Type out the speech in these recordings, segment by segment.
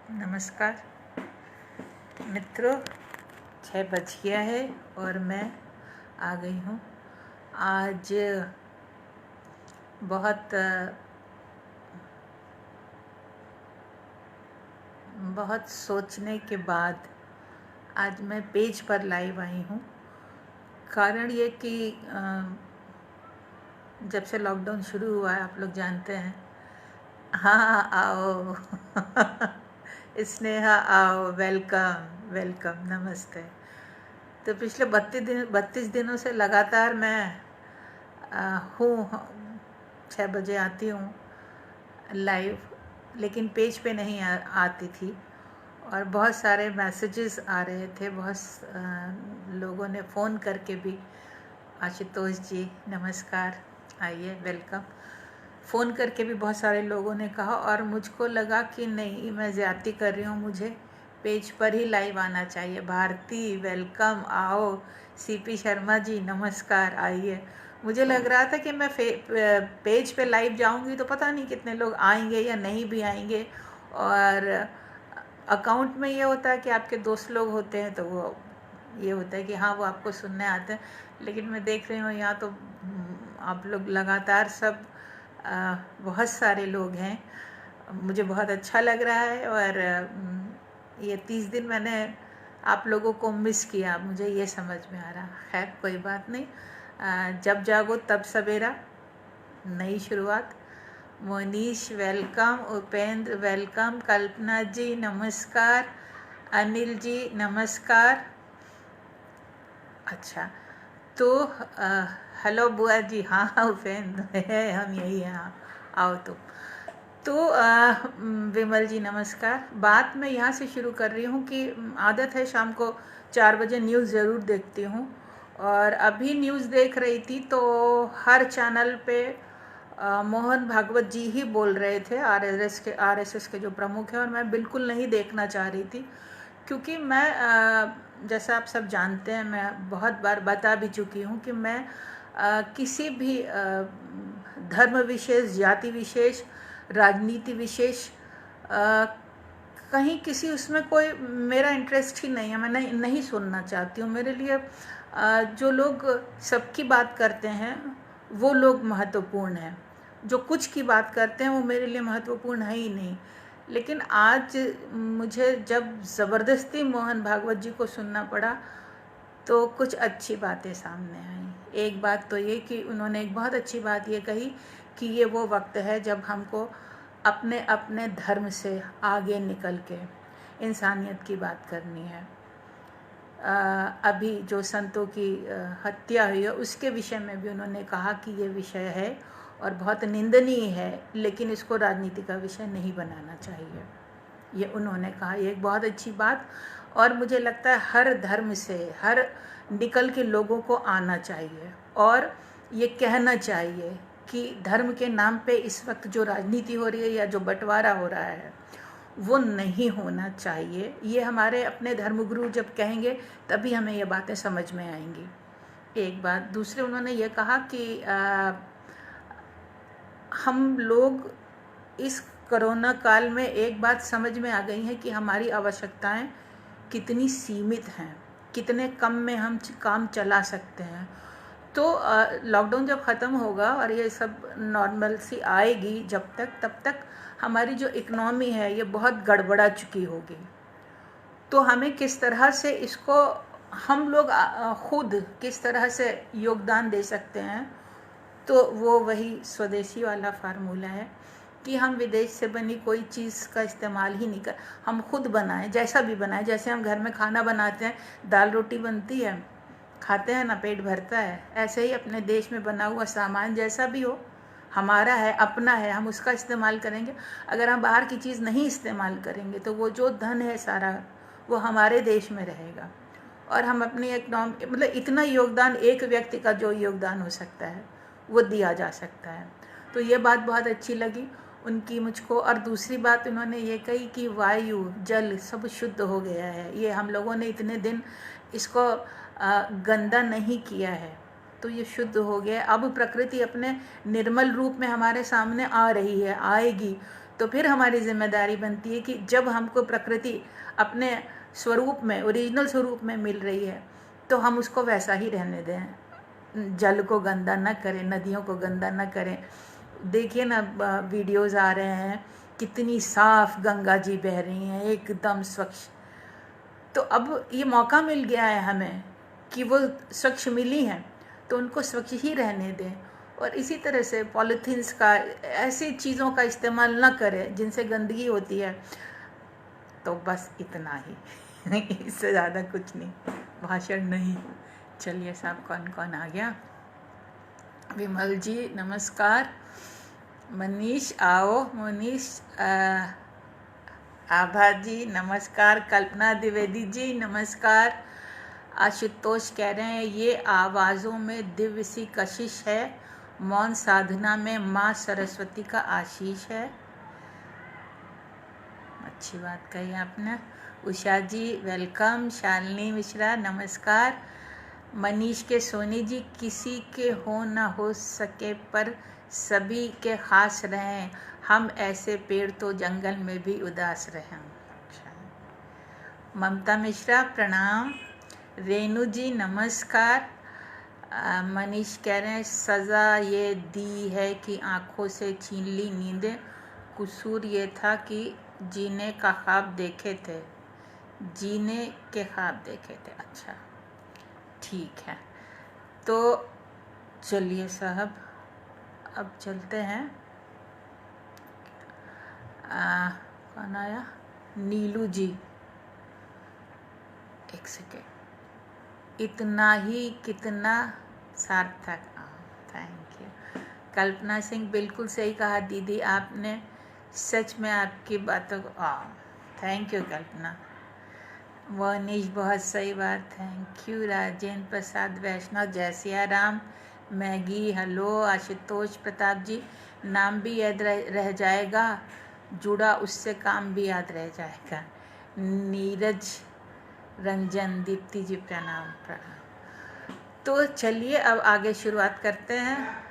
नमस्कार मित्रों, 6 बज गया है और मैं आ गई हूँ। आज बहुत सोचने के बाद आज मैं पेज पर लाइव आई हूँ। कारण ये कि जब से लॉकडाउन शुरू हुआ है, आप लोग जानते हैं। हाँ, आओ स्नेहा, आओ, वेलकम वेलकम, नमस्ते। तो पिछले 32 दिनों से लगातार मैं हूँ 6 बजे आती हूँ लाइव, लेकिन पेज पे नहीं आती थी। और बहुत सारे मैसेजेस आ रहे थे, बहुत लोगों ने फ़ोन करके भी, आशुतोष जी नमस्कार, आइए, वेलकम। फ़ोन करके भी बहुत सारे लोगों ने कहा और मुझको लगा कि नहीं, मैं ज़्यादती कर रही हूँ, मुझे पेज पर ही लाइव आना चाहिए। भारती वेलकम, आओ। सीपी शर्मा जी नमस्कार, आइए। मुझे लग रहा था कि मैं पेज पे लाइव जाऊंगी तो पता नहीं कितने लोग आएंगे या नहीं भी आएंगे। और अकाउंट में ये होता है कि आपके दोस्त लोग होते हैं तो वो ये होता है कि हाँ, वो आपको सुनने आते हैं। लेकिन मैं देख रही हूँ यहाँ तो आप लोग लगातार सब बहुत सारे लोग हैं। मुझे बहुत अच्छा लग रहा है। और ये 30 दिन मैंने आप लोगों को मिस किया, मुझे ये समझ में आ रहा। खैर, कोई बात नहीं। जब जागो तब सवेरा, नई शुरुआत। मोनीश वेलकम, उपेंद्र वेलकम, कल्पना जी नमस्कार, अनिल जी नमस्कार। अच्छा, तो हेलो बुआ जी, हाँ उपेंद्र है, हम यही हैं, आओ। तो विमल जी नमस्कार। बात मैं यहाँ से शुरू कर रही हूँ कि आदत है शाम को 4 बजे न्यूज़ ज़रूर देखती हूँ। और अभी न्यूज़ देख रही थी तो हर चैनल पे मोहन भागवत जी ही बोल रहे थे, आरएसएस के जो प्रमुख हैं। और मैं बिल्कुल नहीं देखना चाह रही थी, क्योंकि मैं जैसा आप सब जानते हैं, मैं बहुत बार बता भी चुकी हूँ कि मैं किसी भी धर्म विशेष, जाति विशेष, राजनीति विशेष कहीं किसी उसमें कोई मेरा इंटरेस्ट ही नहीं है। मैं नहीं सुनना चाहती हूँ। मेरे लिए जो लोग सबकी बात करते हैं वो लोग महत्वपूर्ण हैं, जो कुछ की बात करते हैं वो मेरे लिए महत्वपूर्ण है ही नहीं। लेकिन आज मुझे जब ज़बरदस्ती मोहन भागवत जी को सुनना पड़ा तो कुछ अच्छी बातें सामने आई। एक बात तो ये कि उन्होंने एक बहुत अच्छी बात ये कही कि ये वो वक्त है जब हमको अपने अपने धर्म से आगे निकल के इंसानियत की बात करनी है। अभी जो संतों की हत्या हुई है उसके विषय में भी उन्होंने कहा कि ये विषय है और बहुत निंदनीय है, लेकिन इसको राजनीति का विषय नहीं बनाना चाहिए, ये उन्होंने कहा। ये एक बहुत अच्छी बात। और मुझे लगता है हर धर्म से, हर निकल के लोगों को आना चाहिए और ये कहना चाहिए कि धर्म के नाम पे इस वक्त जो राजनीति हो रही है या जो बंटवारा हो रहा है वो नहीं होना चाहिए। ये हमारे अपने धर्मगुरु जब कहेंगे तभी हमें ये बातें समझ में आएंगी। एक बात। दूसरे, उन्होंने ये कहा कि हम लोग इस कोरोना काल में एक बात समझ में आ गई है कि हमारी आवश्यकताएं कितनी सीमित हैं, कितने कम में हम काम चला सकते हैं। तो लॉकडाउन जब ख़त्म होगा और ये सब नॉर्मल सी आएगी, जब तक तब तक हमारी जो इकनॉमी है ये बहुत गड़बड़ा चुकी होगी। तो हमें किस तरह से इसको हम लोग खुद किस तरह से योगदान दे सकते हैं, तो वो वही स्वदेशी वाला फार्मूला है कि हम विदेश से बनी कोई चीज़ का इस्तेमाल ही नहीं कर, हम खुद बनाएं, जैसा भी बनाएं। जैसे हम घर में खाना बनाते हैं, दाल रोटी बनती है, खाते हैं ना, पेट भरता है। ऐसे ही अपने देश में बना हुआ सामान जैसा भी हो, हमारा है, अपना है, हम उसका इस्तेमाल करेंगे। अगर हम बाहर की चीज़ नहीं इस्तेमाल करेंगे तो वो जो धन है सारा वो हमारे देश में रहेगा। और हम अपनी इकनॉमी, मतलब इतना योगदान एक व्यक्ति का जो योगदान हो सकता है वो दिया जा सकता है। तो ये बात बहुत अच्छी लगी उनकी मुझको। और दूसरी बात उन्होंने ये कही कि वायु जल सब शुद्ध हो गया है। ये हम लोगों ने इतने दिन इसको गंदा नहीं किया है तो ये शुद्ध हो गया। अब प्रकृति अपने निर्मल रूप में हमारे सामने आ रही है, आएगी। तो फिर हमारी जिम्मेदारी बनती है कि जब हमको प्रकृति अपने स्वरूप में, ओरिजिनल स्वरूप में मिल रही है, तो हम उसको वैसा ही रहने दें। जल को गंदा न करें, नदियों को गंदा न करें। देखिए ना, वीडियोस आ रहे हैं, कितनी साफ गंगा जी बह रही हैं, एकदम स्वच्छ। तो अब ये मौका मिल गया है हमें कि वो स्वच्छ मिली हैं, तो उनको स्वच्छ ही रहने दें। और इसी तरह से पॉलीथीन्स का, ऐसी चीज़ों का इस्तेमाल न करें जिनसे गंदगी होती है। तो बस इतना ही इससे ज़्यादा कुछ नहीं, भाषण नहीं। चलिए साहब, कौन कौन आ गया? विमल जी नमस्कार, मनीष आओ, मनीष आभा जी नमस्कार, कल्पना द्विवेदी जी नमस्कार, आशुतोष कह रहे हैं ये आवाज़ों में दिव्य सी कशिश है, मौन साधना में माँ सरस्वती का आशीष है। अच्छी बात कही आपने। उषा जी वेलकम, शालिनी मिश्रा नमस्कार, मनीष के सोनी जी किसी के हो ना हो सके पर सभी के खास रहें, हम ऐसे पेड़ तो जंगल में भी उदास रहें। अच्छा। ममता मिश्रा प्रणाम, रेणु जी नमस्कार। मनीष कह रहे हैं सज़ा ये दी है कि आँखों से छीन ली नींदें, कसूर ये था कि जीने का ख्वाब देखे थे, जीने के ख्वाब देखे थे। अच्छा ठीक है, तो चलिए साहब अब चलते हैं। कौन आया? नीलू जी, एक सेकेंड। इतना ही कितना सार्थक, थैंक यू। कल्पना सिंह बिल्कुल सही कहा दीदी आपने, सच में आपकी बातों को थैंक यू कल्पना। वनीश बहुत सही बात, थैंक यू। राजेंद्र प्रसाद वैष्णव जय सिया राम। Maggie hello. आशुतोष प्रताप जी नाम भी याद रह जाएगा, जुड़ा उससे काम भी याद रह जाएगा। नीरज रंजन दीप्ति जी प्रणाम प्रणाम। तो चलिए अब आगे शुरुआत करते हैं।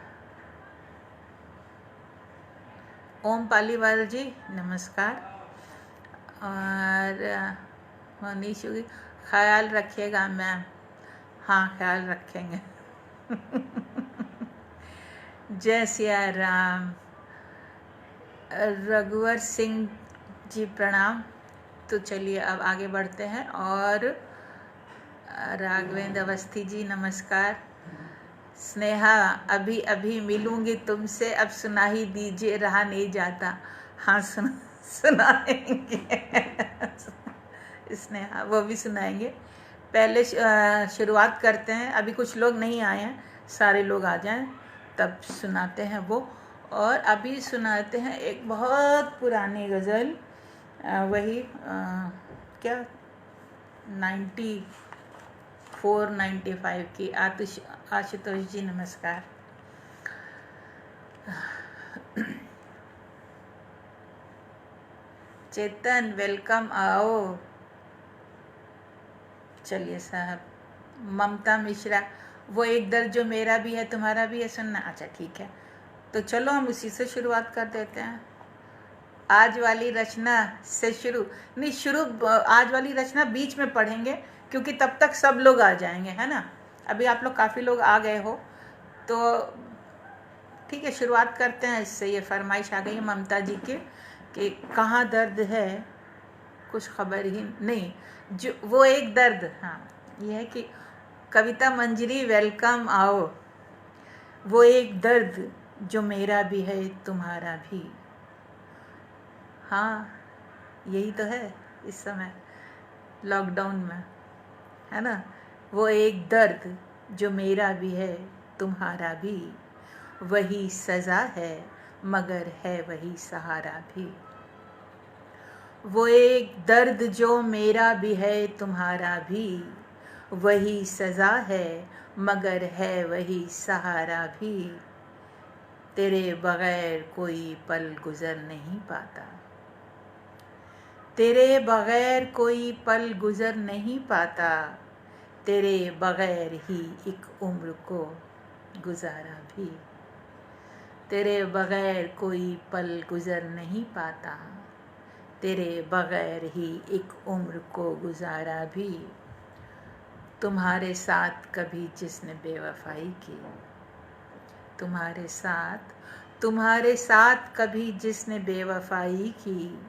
ओम पालीवाल जी नमस्कार। और मनीष ख्याल रखिएगा मैम। हाँ ख्याल रखेंगे जय सिया राम। रघुवर सिंह जी प्रणाम। तो चलिए अब आगे बढ़ते हैं। और राघवेंद्र अवस्थी जी नमस्कार। स्नेहा अभी अभी मिलूंगी तुमसे, अब सुना ही दीजिए रहा नहीं जाता। हाँ सुनाएंगे स्नेहा, वो भी सुनाएंगे। पहले शुरुआत करते हैं, अभी कुछ लोग नहीं आए हैं, सारे लोग आ जाएं तब सुनाते हैं वो। और अभी सुनाते हैं एक बहुत पुरानी गज़ल, वही क्या 94-95 की। आशुतोष जी नमस्कार। चेतन वेलकम, आओ। चलिए साहब। ममता मिश्रा वो एक दर्द जो मेरा भी है तुम्हारा भी है सुनना। अच्छा ठीक है, तो चलो हम उसी से शुरुआत कर देते हैं। आज वाली रचना से आज वाली रचना बीच में पढ़ेंगे क्योंकि तब तक सब लोग आ जाएंगे, है ना। अभी आप लोग काफ़ी लोग आ गए हो, तो ठीक है शुरुआत करते हैं इससे। ये फरमाइश आ गई है ममता जी की कि कहाँ दर्द है कुछ खबर ही नहीं, जो वो एक दर्द। हाँ ये है कि कविता मंजरी वेलकम, आओ। वो एक दर्द जो मेरा भी है तुम्हारा भी। हाँ यही तो है इस समय लॉकडाउन में, है ना। वो एक दर्द जो मेरा भी है तुम्हारा भी, वही सज़ा है मगर है वही सहारा भी। वो एक दर्द जो मेरा भी है तुम्हारा भी, वही सज़ा है मगर है वही सहारा भी। तेरे बग़ैर कोई पल गुज़र नहीं पाता, तेरे बग़ैर कोई पल गुज़र नहीं पाता, तेरे बग़ैर ही एक उम्र को गुजारा भी। तेरे बगैर कोई पल गुजर नहीं पाता, तेरे बगैर ही एक उम्र को गुजारा भी। तुम्हारे साथ कभी जिसने बेवफाई की, तुम्हारे साथ कभी जिसने बेवफाई की,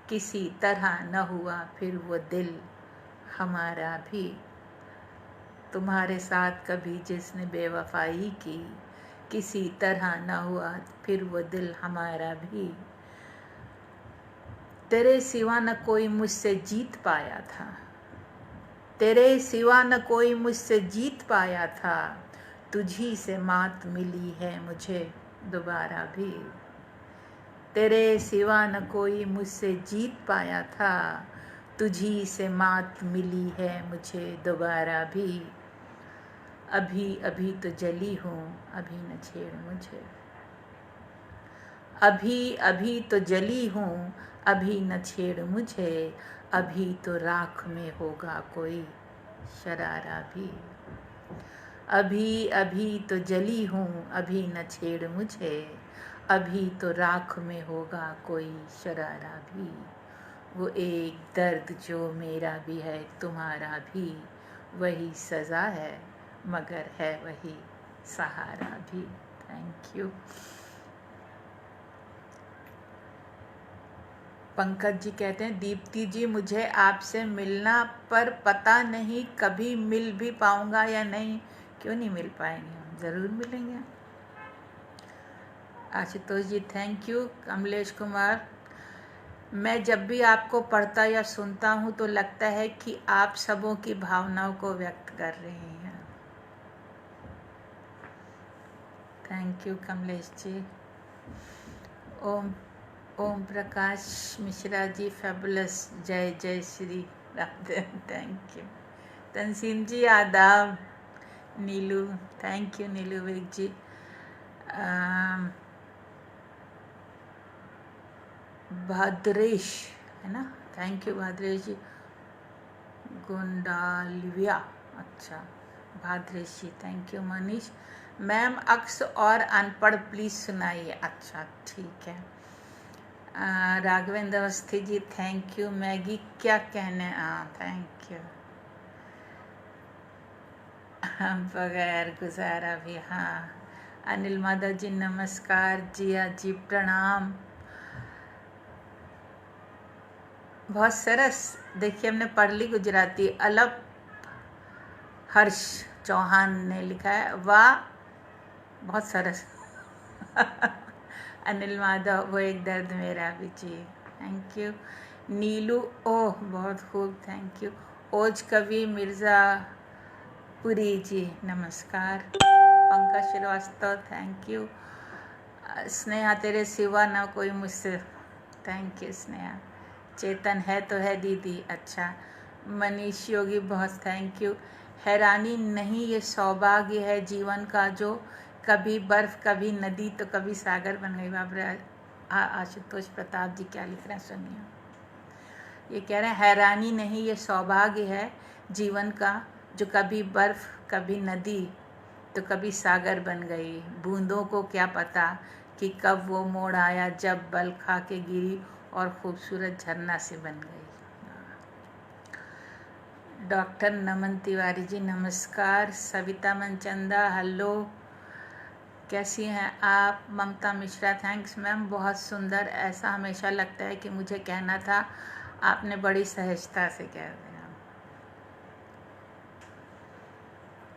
किसी तरह न हुआ फिर वो दिल हमारा भी। तुम्हारे साथ कभी जिसने बेवफाई की, किसी तरह न हुआ फिर वो दिल हमारा भी। तेरे सिवा न कोई मुझसे जीत पाया था, तेरे सिवा न कोई मुझसे जीत पाया था, तुझी से मात मिली है मुझे दोबारा भी। तेरे सिवा न कोई मुझसे जीत पाया था, तुझी से मात मिली है मुझे दोबारा भी। अभी अभी तो जली हूँ, अभी न छेड़ मुझे, अभी अभी तो जली हूँ, अभी न छेड़ मुझे, अभी तो राख में होगा कोई शरारा भी। अभी अभी तो जली हूँ, अभी न छेड़ मुझे, अभी तो राख में होगा कोई शरारा भी। वो एक दर्द जो मेरा भी है तुम्हारा भी, वही सज़ा है मगर है वही सहारा भी। Thank you. पंकज जी कहते हैं, दीप्ति जी मुझे आपसे मिलना, पर पता नहीं कभी मिल भी पाऊंगा या नहीं। क्यों नहीं मिल पाएंगे, हम ज़रूर मिलेंगे। आशुतोष जी थैंक यू। कमलेश कुमार, मैं जब भी आपको पढ़ता या सुनता हूँ तो लगता है कि आप सबों की भावनाओं को व्यक्त कर रहे हैं। Thank you Kamlesh ji. Om Prakash Mishra ji fabulous, जय जय श्री राधे। Thank you. तंसीम जी आदाब। Neelu, thank you Neelu Baig ji. भाद्रेश है ना, थैंक यू भाद्रेश जी। गुंडालिया, अच्छा Bhadresh ji thank you. Manish, ma'am अक्स और अनपढ़ प्लीज़ सुनाइए। अच्छा ठीक है। Raghavendra Awasthi ji thank you. Maggie क्या कहने, थैंक यू। बगैर गुजारा भी, हाँ। अनिल माधव जी नमस्कार। जिया जी प्रणाम। बहुत सरस। देखिए हमने पढ़ ली गुजराती। अलप हर्ष चौहान ने लिखा है, वाह बहुत सरस। अनिल माधव, वो एक दर्द मेरा भी जी, थैंक यू। नीलू, ओह बहुत खूब, थैंक यू। ओज कवि मिर्ज़ा पुरी जी नमस्कार। Pankaj Srivastava thank you. स्नेहा, तेरे सिवा ना कोई मुझसे, थैंक यू स्नेहा। चेतन, है तो है दीदी, अच्छा। मनीष योगी बहुत थैंक यू। हैरानी नहीं ये सौभाग्य है जीवन का, जो कभी बर्फ कभी नदी तो कभी सागर बन गई। बाबरे, आशुतोष प्रताप जी क्या लिख रहे हैं सुनिए। ये कह रहे हैं हैरानी नहीं ये सौभाग्य है जीवन का, जो कभी बर्फ कभी नदी तो कभी सागर बन गई। बूंदों को क्या पता कि कब वो मोड़ आया जब बल खा के गिरी और खूबसूरत झरना से बन गई। डॉक्टर नमन तिवारी जी नमस्कार। सविता मनचंदा हेलो, कैसी हैं आप। ममता मिश्रा थैंक्स मैम, बहुत सुंदर। ऐसा हमेशा लगता है कि मुझे कहना था, आपने बड़ी सहजता से कह दिया।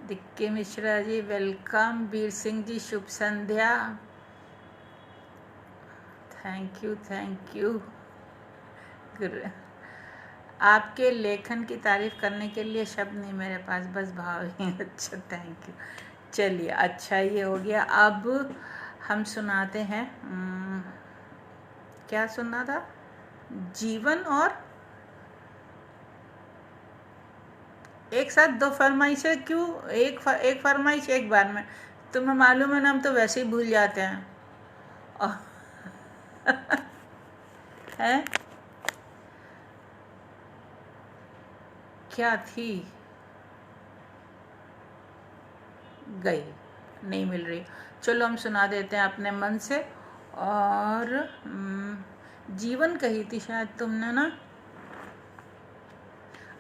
दिक्की मिश्रा जी वेलकम। वीर सिंह जी शुभ संध्या, थैंक यू थैंक यू। आपके लेखन की तारीफ करने के लिए शब्द नहीं मेरे पास, बस भाव ही। अच्छा थैंक यू। चलिए अच्छा ये हो गया। अब हम सुनाते हैं, क्या सुनना था, जीवन और एक साथ दो फरमाइशें क्यों, एक फरमाइश एक बार में। तुम्हें मालूम है ना, हम तो वैसे ही भूल जाते हैं। हैं क्या थी, गई, नहीं मिल रही। चलो हम सुना देते हैं अपने मन से। और जीवन कही थी शायद तुमने ना।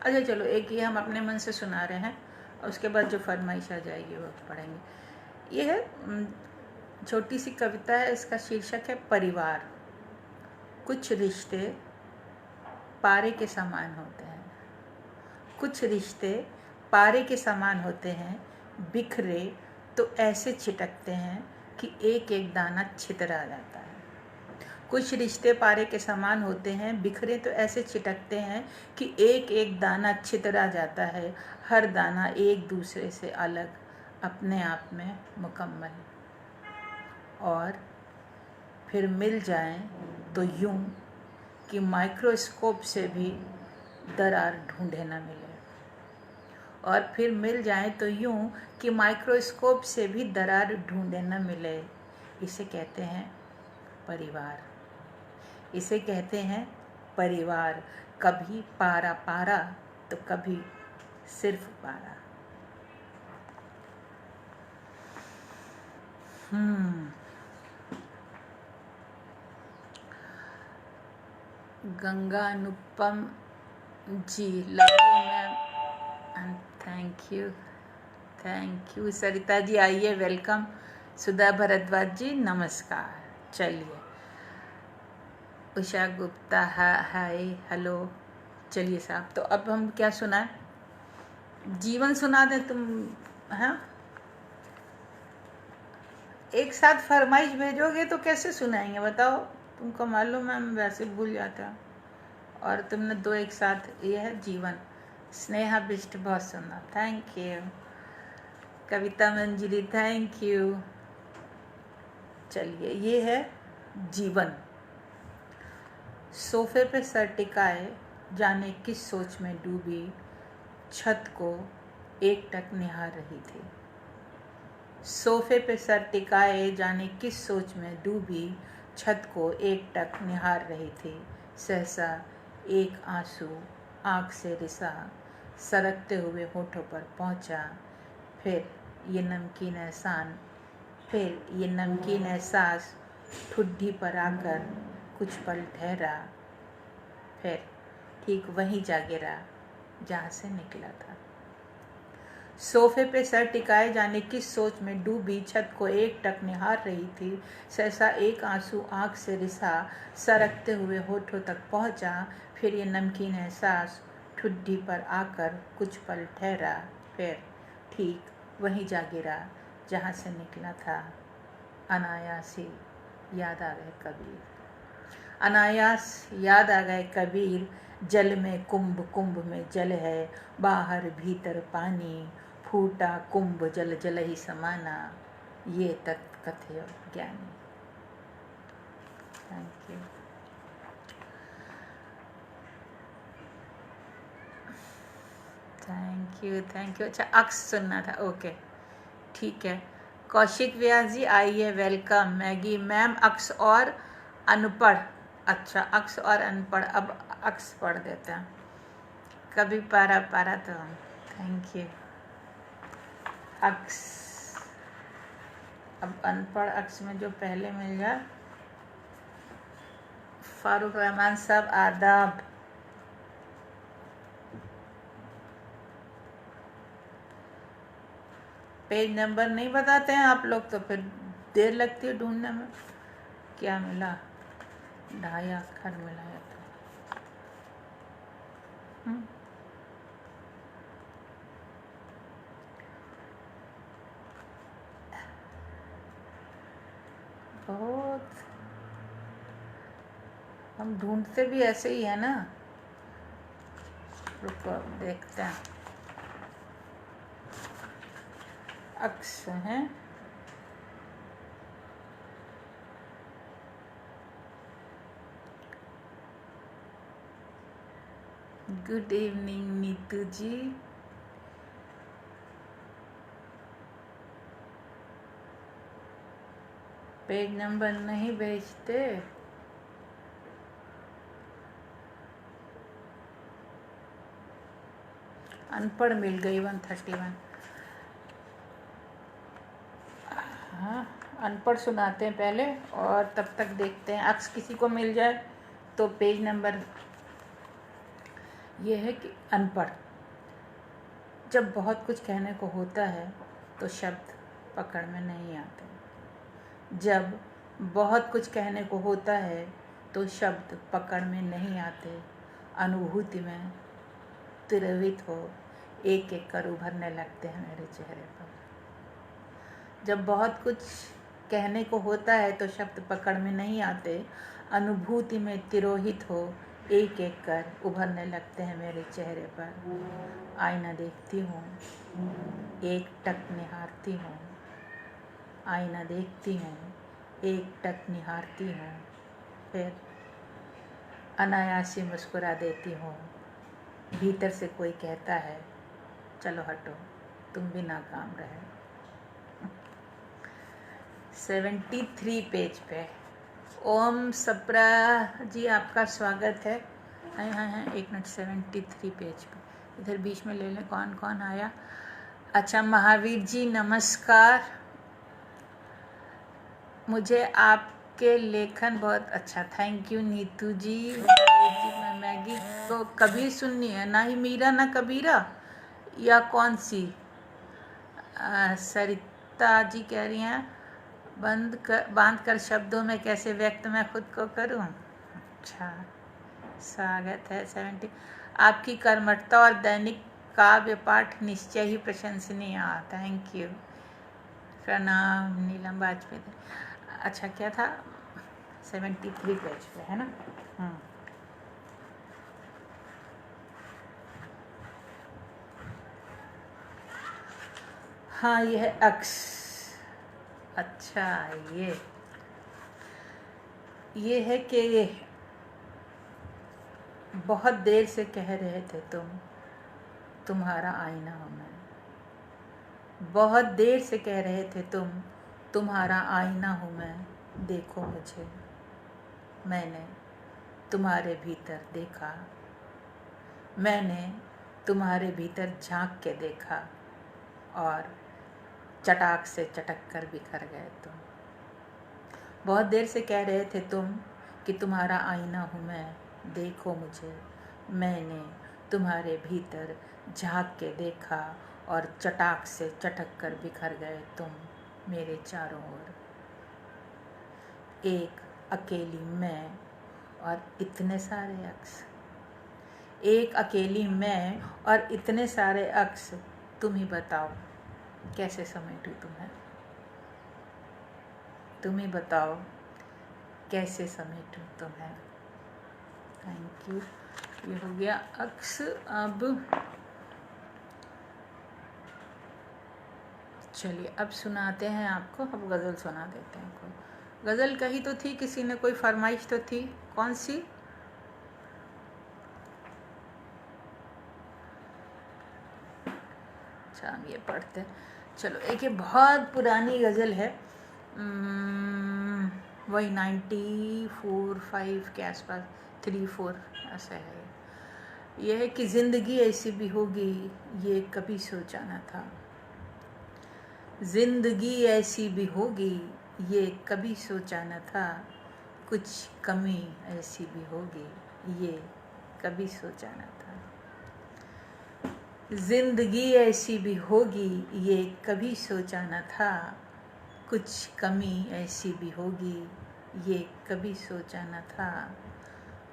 अच्छा चलो, एक ये हम अपने मन से सुना रहे हैं, और उसके बाद जो फरमाइश आ जाएगी वो पढ़ेंगे। ये है छोटी सी कविता है, इसका शीर्षक है परिवार। कुछ रिश्ते पारे के समान होते हैं, कुछ रिश्ते पारे के समान होते हैं, बिखरे तो ऐसे छिटकते हैं कि एक एक दाना छितरा जाता है। कुछ रिश्ते पारे के समान होते हैं, बिखरे तो ऐसे छिटकते हैं कि एक एक दाना छितरा जाता है, हर दाना एक दूसरे से अलग, अपने आप में मुकम्मल। और फिर मिल जाएं तो यूं कि माइक्रोस्कोप से भी दरार ढूंढे न मिले। और फिर मिल जाएं तो यूं कि माइक्रोस्कोप से भी दरार ढूंढे न मिले। इसे कहते हैं परिवार, इसे कहते हैं परिवार। कभी पारा पारा तो कभी सिर्फ पारा। Ganga Anupam ji, love you ma'am, thank you. Sarita ji आइए, वेलकम। सुधा भारद्वाज जी नमस्कार। चलिए, उषा गुप्ता हाय, हेलो। चलिए साहब, तो अब हम क्या सुनाएं? जीवन सुना दें तुम? हाँ, एक साथ फरमाइश भेजोगे तो कैसे सुनाएंगे बताओ? तुमको मालूम है हम वैसे भूल जाते हैं, और तुमने दो एक साथ। ये है जीवन। स्नेहा बिष्ट बहुत सुंदर, thank you. Kavita Manjari, thank you. चलिए, ये है जीवन। सोफे पे सर टिकाए जाने किस सोच में डूबी, छत को एकटक निहार रही थी। सोफे पे सर टिकाए जाने किस सोच में डूबी, छत को एकटक निहार रही थी। सहसा एक आंसू आँख से रिसा, सरकते हुए होठों पर पहुंचा। फिर ये नमकीन एहसास ठुड्डी पर आकर कुछ पल ठहरा, फिर ठीक वहीं जा गिरा जहाँ से निकला था। सोफे पे सर टिकाए जाने किस सोच में डूबी, छत को एकटक निहार रही थी। सहसा एक आंसू आँख से रिसा, सरकते हुए होठों तक पहुँचा। फिर ये नमकीन एहसास ठुड्डी पर आकर कुछ पल ठहरा, फिर ठीक वहीं जा गिरा जहाँ से निकला था। अनायास ही याद आ गए कबीर, अनायास याद आ गए कबीर। जल में कुंभ, कुंभ में जल है, बाहर भीतर पानी, फूटा कुंभ जल जल ही समाना, ये तत् कथय ज्ञानी। Thank you. Thank you. अच्छा, अक्स सुनना था, ओके ठीक है। कौशिक व्यास जी आइए, वेलकम। मैगी मैम, अक्स और अनपढ़। अच्छा, अक्स और अनपढ़, अब अक्स पढ़ देते हैं। कभी पारा पारा तो थैंक यू। अक्स, अब अनपढ़ अक्स में जो पहले मिल जाए। फारूक रहमान साहब आदाब। पेज नंबर नहीं बताते हैं आप लोग तो फिर देर लगती है ढूंढने में। क्या मिला? 2.5 अक्षर मिला है तो बहुत, हम ढूंढते भी ऐसे ही है ना। रुको देखते हैं। अक्स है, गुड इवनिंग नीतू जी। पेज नंबर नहीं भेजते। अनपढ़ मिल गई 131। हाँ, अनपढ़ सुनाते हैं पहले और तब तक देखते हैं अक्स किसी को मिल जाए तो पेज नंबर ये है कि अनपढ़। जब बहुत कुछ कहने को होता है तो शब्द पकड़ में नहीं आते। जब बहुत कुछ कहने को होता है तो शब्द पकड़ में नहीं आते। अनुभूति में तिरोहित हो एक एक कर उभरने लगते हैं मेरे चेहरे पर। जब बहुत कुछ कहने को होता है तो शब्द पकड़ में नहीं आते। अनुभूति में तिरोहित हो एक एक कर उभरने लगते हैं मेरे चेहरे पर। आईना देखती हूँ, एक टक निहारती हूँ। आईना देखती हूँ, एक टक निहारती हूँ, फिर अनायासी मुस्कुरा देती हूँ। भीतर से कोई कहता है चलो हटो, तुम भी नाकाम रहे। 73 पेज पे। ओम सप्रा जी आपका स्वागत है। हाँ, 1 मिनट। 73 पेज पे इधर बीच में ले लें कौन कौन आया। अच्छा, महावीर जी नमस्कार। मुझे आपके लेखन बहुत अच्छा। थैंक यू नीतू जी। मैं मैगी तो कभी सुननी है, ना ही मीरा ना कबीरा, या कौन सी? सरिता जी कह रही हैं बांध कर शब्दों में कैसे व्यक्त मैं खुद को करूं। अच्छा, स्वागत है। 70। आपकी कर्मठता और दैनिक काव्य पाठ निश्चय ही प्रशंसनीय। थैंक यू, प्रणाम नीलम वाजपेयी। अच्छा, क्या था? 73 पेज पे है ना। हाँ, ये है अक्स। अच्छा, ये है कि बहुत देर से कह रहे थे तुम्हारा आईना हूँ मैं। बहुत देर से कह रहे थे तुम्हारा आईना हूँ मैं। देखो मुझे, मैंने तुम्हारे भीतर देखा। मैंने तुम्हारे भीतर झांक के देखा और चटाक से चटक कर बिखर गए तुम। बहुत देर से कह रहे थे कि तुम्हारा आईना हूँ मैं। देखो मुझे, मैंने तुम्हारे भीतर झांक के देखा और चटाक से चटक कर बिखर गए तुम मेरे चारों ओर। एक अकेली मैं और इतने सारे अक्स। एक अकेली मैं और इतने सारे अक्स। तुम ही बताओ कैसे समेटूं तुम्हें। तुम ही बताओ कैसे समेटूं तुम्हें। Thank you. ये हो गया अक्स। अब चलिए, अब सुनाते हैं आपको। अब गज़ल सुना देते हैं। कोई गज़ल कही तो थी किसी ने, कोई फरमाइश तो थी। कौन सी? अच्छा, हम ये पढ़ते हैं। चलो, एक ये बहुत पुरानी गज़ल है, वही 94-5 के आसपास, 3-4 ऐसा है। यह है कि ज़िंदगी ऐसी भी होगी ये कभी सोचा न था। ज़िंदगी ऐसी भी होगी ये कभी सोचा न था। कुछ कमी ऐसी भी होगी ये कभी सोचा न था। ज़िंदगी ऐसी भी होगी ये कभी सोचा न था। कुछ कमी ऐसी भी होगी ये कभी सोचा न था।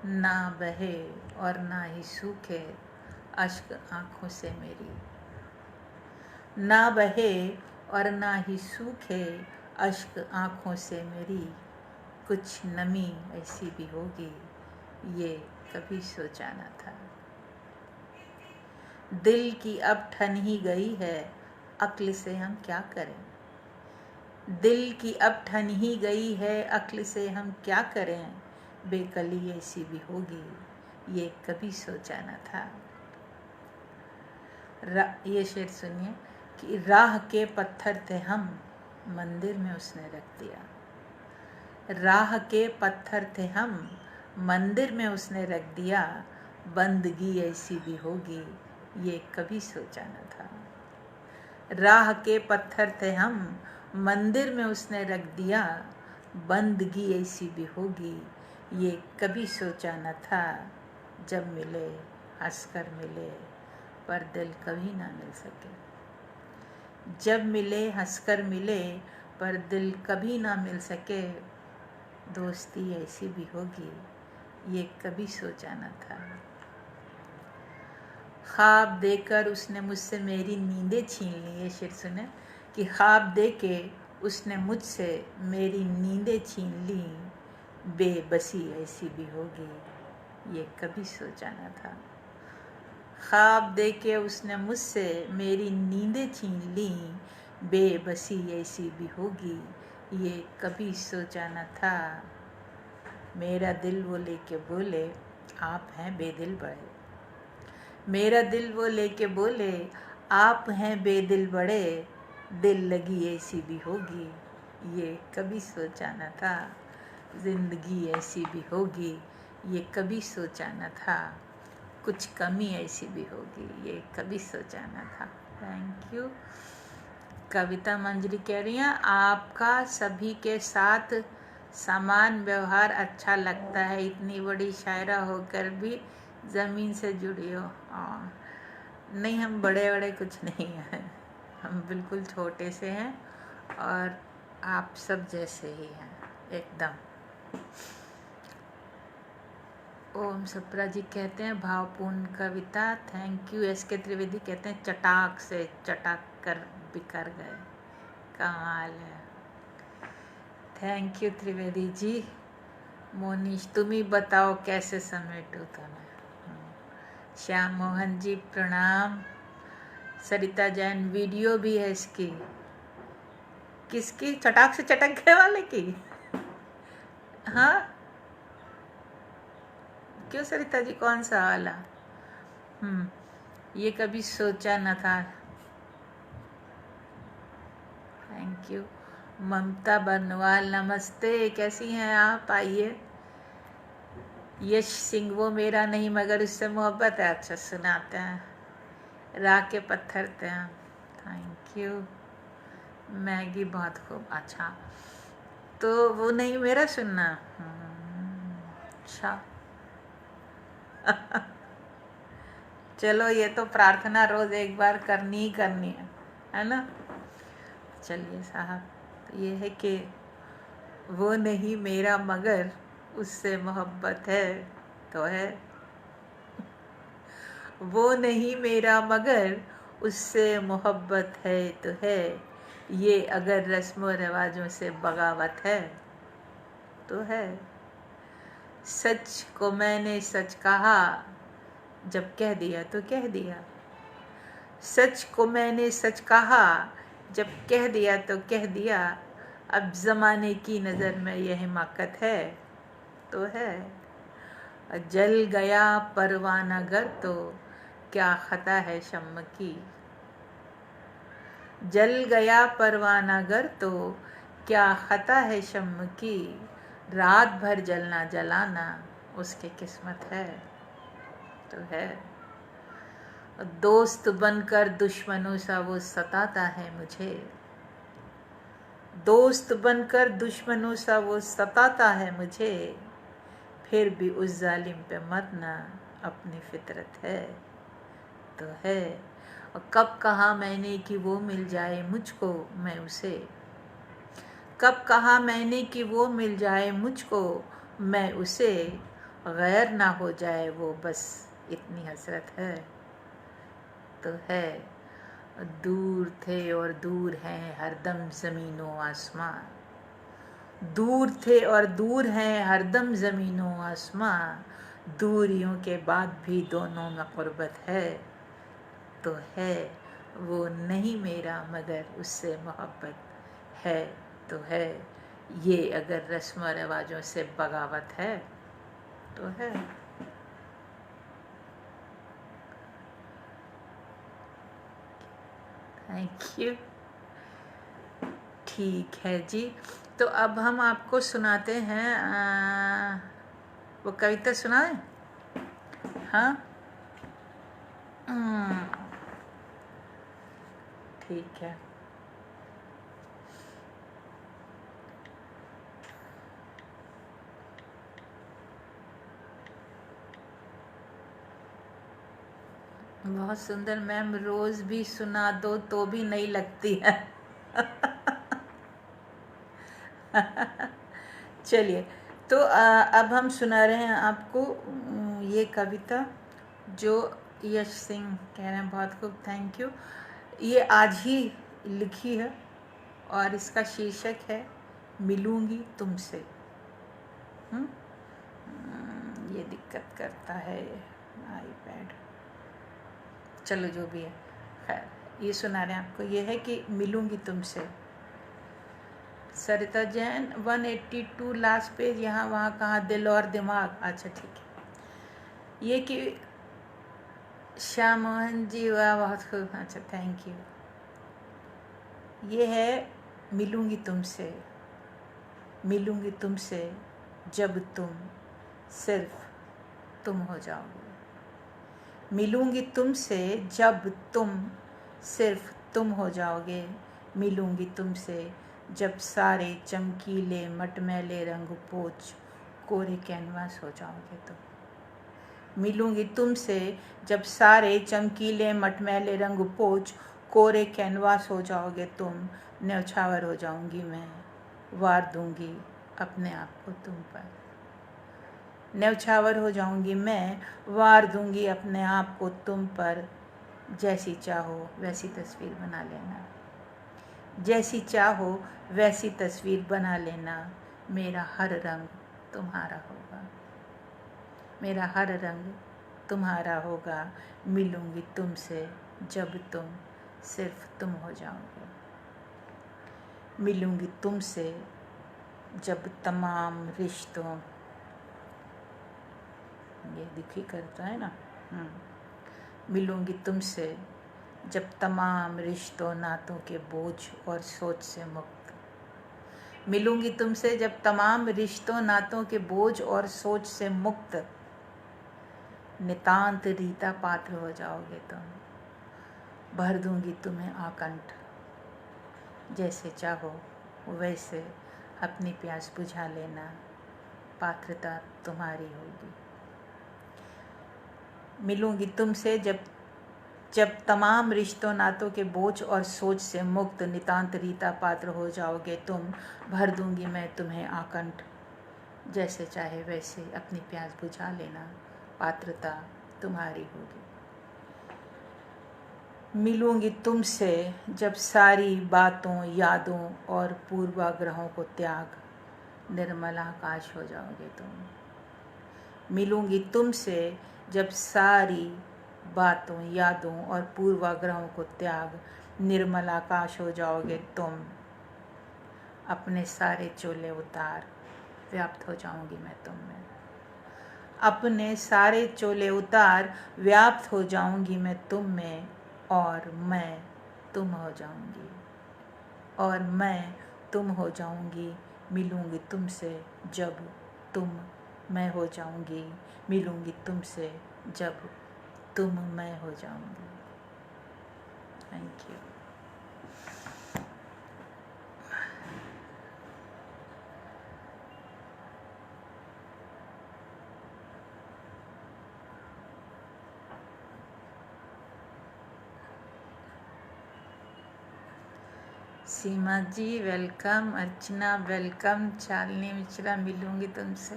ना बहे और ना ही सूखे अश्क आँखों से मेरी। ना बहे और ना ही सूखे अश्क आँखों से मेरी। कुछ नमी ऐसी भी होगी ये कभी सोचा न था। दिल की अब ठन ही गई है, अक्ल से हम क्या करें। दिल की अब ठन ही गई है, अक्ल से हम क्या करें। बेकली ऐसी भी होगी ये कभी सोचा न था। ये शेर सुनिए कि राह के पत्थर थे हम, मंदिर में उसने रख दिया। राह के पत्थर थे हम, मंदिर में उसने रख दिया। बंदगी ऐसी भी होगी ये कभी सोचा न था। राह के पत्थर थे हम, मंदिर में उसने रख दिया, बंदगी ऐसी भी होगी, ये कभी सोचा न था। जब मिले हंसकर मिले, पर दिल कभी ना मिल सके। जब मिले हंसकर मिले, पर दिल कभी ना मिल सके। दोस्ती ऐसी भी होगी, ये कभी सोचा न था। ख्वाब देकर उसने मुझसे मेरी नींदें छीन ली। ये शेर सुने कि ख्वाब दे के उसने मुझसे मेरी नींदें छीन ली। बेबसी ऐसी भी होगी, ये कभी सोचा न था। ख्वाब दे के उसने मुझसे मेरी नींदें छीन ली। बेबसी ऐसी भी होगी, ये कभी सोचा न था। मेरा दिल वो लेके बोले, आप हैं बेदिल बड़े। मेरा दिल वो लेके बोले, आप हैं बेदिल बड़े। दिल लगी ऐसी भी होगी, ये कभी सोचा न था। जिंदगी ऐसी भी होगी, ये कभी सोचा न था। कुछ कमी ऐसी भी होगी, ये कभी सोचा न था। Thank you. कविता मंजरी कह रही हैं, आपका सभी के साथ समान व्यवहार अच्छा लगता है। इतनी बड़ी शायरा होकर भी ज़मीन से जुड़ी हो। नहीं, हम बड़े बड़े कुछ नहीं हैं, हम बिल्कुल छोटे से हैं और आप सब जैसे ही हैं एकदम। ओम सप्रा जी कहते हैं भावपूर्ण कविता। Thank you. SK त्रिवेदी कहते हैं चटाक से चटाक कर बिखर गए। कमाल है। Thank you Trivedi ji. मोनीश तुम ही बताओ कैसे समेटूं तुम्हें। श्याम मोहन जी प्रणाम। सरिता जैन वीडियो भी है इसकी। किसकी? चटाक से चटक गए वाले की? हाँ, क्यों सरिता जी, कौन सा वाला? ये कभी सोचा न था। Thank you. ममता बरनवाल नमस्ते, कैसी हैं आप? आइए। यश सिंह वो मेरा नहीं मगर उससे मोहब्बत है। अच्छा, सुनाते हैं। राह के पत्थर थे। Thank you. मैगी बहुत खूब। अच्छा, तो वो नहीं मेरा सुनना। अच्छा चलो, ये तो प्रार्थना रोज एक बार करनी ही करनी है ना? चलिए साहब, तो ये है कि वो नहीं मेरा मगर उससे मोहब्बत है तो है। वो नहीं मेरा मगर उससे मोहब्बत है तो है। ये अगर रस्म व रिवाजों से बगावत है तो है। सच को मैंने सच कहा, जब कह दिया तो कह दिया। सच को मैंने सच कहा, जब कह दिया तो कह दिया। अब ज़माने की नज़र में यह हिमाकत है तो है। जल गया परवाना गर तो क्या खता है शम्म की। जल गया परवाना गर तो क्या खता है शम्म की। रात भर जलना जलाना उसकी किस्मत है तो है। दोस्त बनकर दुश्मनों सा वो सताता है मुझे। दोस्त बनकर दुश्मनों सा वो सताता है मुझे। फिर भी उस जालिम पे मरना अपनी फितरत है तो है। और कब कहा मैंने कि वो मिल जाए मुझको मैं उसे। कब कहा मैंने कि वो मिल जाए मुझको मैं उसे। गैर ना हो जाए वो, बस इतनी हसरत है तो है। दूर थे और दूर हैं हरदम ज़मीनों आसमां। दूर थे और दूर हैं हरदम ज़मीनों आसमां। दूरियों के बाद भी दोनों में क़ुर्बत है तो है। वो नहीं मेरा मगर उससे मोहब्बत है तो है। ये अगर रस्म व रिवाजों से बगावत है तो है। Thank you. ठीक है जी, तो अब हम आपको सुनाते हैं वो कविता सुनाएं? हाँ, ठीक है। बहुत सुंदर मैम, रोज भी सुना दो तो भी नहीं लगती है। चलिए, तो अब हम सुना रहे हैं आपको ये कविता जो यश सिंह कह रहे हैं। बहुत खूब, थैंक यू। ये आज ही लिखी है और इसका शीर्षक है मिलूंगी तुमसे। ये दिक्कत करता है आईपैड, चलो जो भी है, खैर ये सुना रहे हैं आपको। ये है कि मिलूंगी तुमसे। सरिता जैन 182 लास्ट पेज, यहाँ वहाँ कहाँ, दिल और दिमाग। अच्छा ठीक है। ये कि श्याम मोहन जी, वाह बहुत खूब, अच्छा थैंक यू। ये है मिलूंगी तुमसे, मिलूंगी तुमसे जब तुम सिर्फ तुम हो जाओगे। मिलूंगी तुमसे जब तुम सिर्फ तुम हो जाओगे। मिलूंगी तुमसे जब सारे चमकीले मटमैले रंग पोछ कोरे कैनवास हो जाओगे तुम। मिलूंगी तुमसे जब सारे चमकीले मटमैले रंग पोछ कोरे कैनवास हो जाओगे तुम। न्यौछावर हो जाऊंगी मैं, वार दूंगी अपने आप को तुम पर। न्यौछावर हो जाऊंगी मैं, वार दूंगी अपने आप को तुम पर। जैसी चाहो वैसी तस्वीर बना लेना, जैसी चाहो वैसी तस्वीर बना लेना। मेरा हर रंग तुम्हारा होगा, मेरा हर रंग तुम्हारा होगा। मिलूंगी तुमसे जब तुम सिर्फ तुम हो जाओगे। मिलूंगी तुमसे जब तमाम रिश्तों, ये दुखी करता है ना। मिलूंगी तुमसे जब तमाम रिश्तों नातों के बोझ और सोच से मुक्त। मिलूंगी तुमसे जब तमाम रिश्तों नातों के बोझ और सोच से मुक्त। नितांत रीता पात्र हो जाओगे तुम। भर दूंगी तुम्हें आकंठ, जैसे चाहो वैसे अपनी प्यास बुझा लेना। पात्रता तुम्हारी होगी। मिलूंगी तुमसे जब तमाम रिश्तों नातों के बोझ और सोच से मुक्त। नितांत रीता पात्र हो जाओगे तुम। भर दूंगी मैं तुम्हें आकंठ, जैसे चाहे वैसे अपनी प्यास बुझा लेना। पात्रता तुम्हारी होगी। मिलूंगी तुमसे जब सारी बातों यादों और पूर्वाग्रहों को त्याग निर्मल आकाश हो जाओगे तुम। मिलूंगी तुमसे जब सारी बातों यादों और पूर्वाग्रहों को त्याग निर्मल आकाश हो जाओगे तुम। अपने सारे चोले उतार व्याप्त हो जाऊंगी मैं तुम में। अपने सारे चोले उतार व्याप्त हो जाऊंगी मैं तुम में। और मैं तुम हो जाऊंगी, और मैं तुम हो जाऊंगी। मिलूंगी तुमसे जब तुम मैं हो जाऊंगी। मिलूंगी तुमसे जब तुम मैं हो जाऊंगी। Thank you. Seema ji welcome, Archana welcome, Chalni Mishra मिलूंगी तुमसे।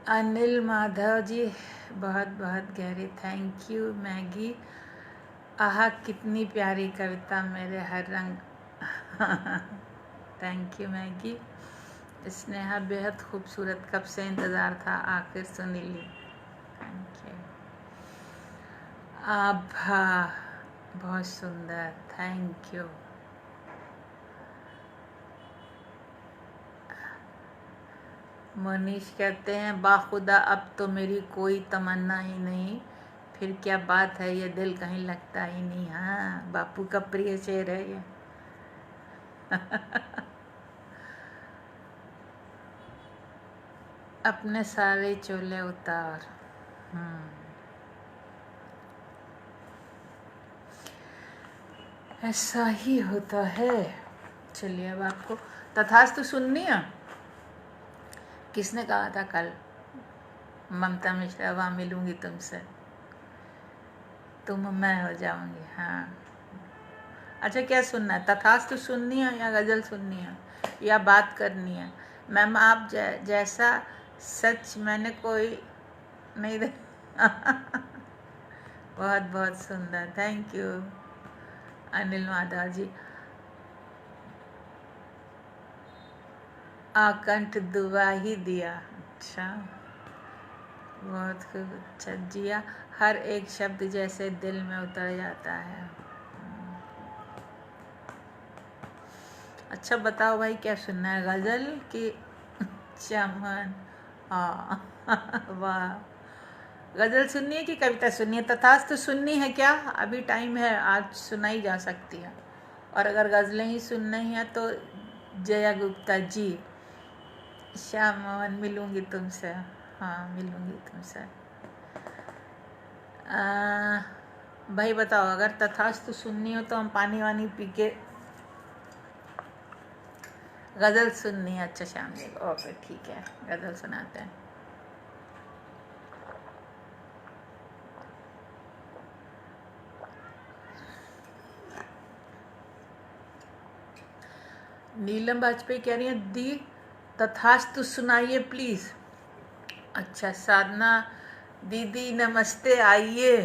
अनिल माधव जी बहुत बहुत गहरे थैंक यू। मैगी, आहा कितनी प्यारी कविता, मेरे हर रंग। Thank you Maggi. स्नेहा बेहद खूबसूरत, कब से इंतज़ार था, आखिर सुनी ली। Thank you. आभा बहुत सुंदर, थैंक यू। मनीष कहते हैं बाखुदा अब तो मेरी कोई तमन्ना ही नहीं, फिर क्या बात है ये दिल कहीं लगता ही नहीं। हाँ, बापू का प्रिय शेर है ये। अपने सारे चोले उतार। ऐसा ही होता है। चलिए अब आपको तथास्तु सुननी है। किसने कहा था कल, ममता मिश्रा, वहाँ मिलूंगी तुमसे। तुम मैं हो जाऊंगी। हाँ, अच्छा क्या सुनना है, तथास्तु सुननी है या गज़ल सुननी है या बात करनी है? मैम आप जैसा सच मैंने कोई नहीं दे बहुत बहुत सुंदर, थैंक यू अनिल माधव जी। आकंठ दुआ ही दिया, अच्छा बहुत खूब, अच्छा जिया, हर एक शब्द जैसे दिल में उतर जाता है। अच्छा बताओ भाई क्या सुनना है, गज़ल की चमन? हाँ वाह, गज़ल सुननी है कि कविता सुननी है? तथास्तु सुननी है क्या? अभी टाइम है, आज सुनाई जा सकती है। और अगर गज़लें ही सुननी है तो जया गुप्ता जी, श्याम मोहन मिलूंगी तुमसे, हाँ मिलूंगी तुमसे। भाई बताओ, अगर तथास्तु सुननी हो तो हम पानी वानी पी के, गज़ल सुननी है? अच्छा शाम जी, ओके ठीक है, गज़ल सुनाते हैं। नीलम वाजपेयी कह रही है दी तथास्तु सुनाइए प्लीज़। अच्छा साधना दीदी नमस्ते, आइए,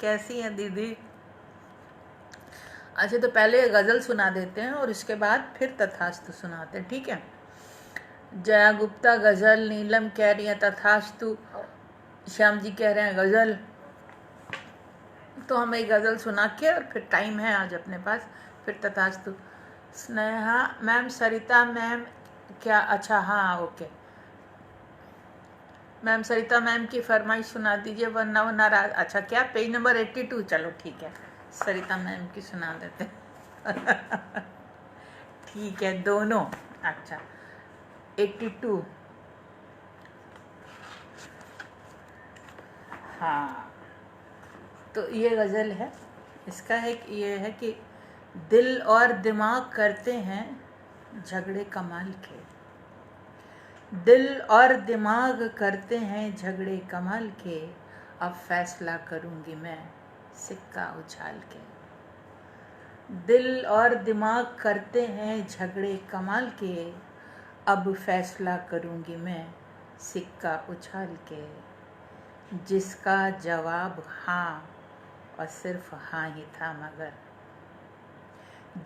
कैसी हैं दीदी? अच्छा तो पहले गज़ल सुना देते हैं और उसके बाद फिर तथास्तु सुनाते हैं, ठीक है? जया गुप्ता गज़ल, नीलम कह रही है तथास्तु, श्याम जी कह रहे हैं गज़ल। तो हम एक गज़ल सुना के और फिर टाइम है आज अपने पास, फिर तथास्तु। स्नेहा मैम, सरिता मैम क्या? अच्छा हाँ ओके, मैम सरिता मैम की फरमाइश सुना दीजिए वरना वो नाराज। अच्छा क्या, पेज नंबर 82? चलो ठीक है, सरिता मैम की सुना देते ठीक है दोनों। अच्छा 82, हाँ तो ये गज़ल है, इसका है ये है कि दिल और दिमाग करते हैं झगड़े कमाल के, दिल और दिमाग करते हैं झगड़े कमाल के, अब फैसला करूंगी मैं सिक्का उछाल के। दिल और दिमाग करते हैं झगड़े कमाल के, अब फैसला करूंगी मैं सिक्का उछाल के। जिसका जवाब हाँ और सिर्फ हाँ ही था मगर,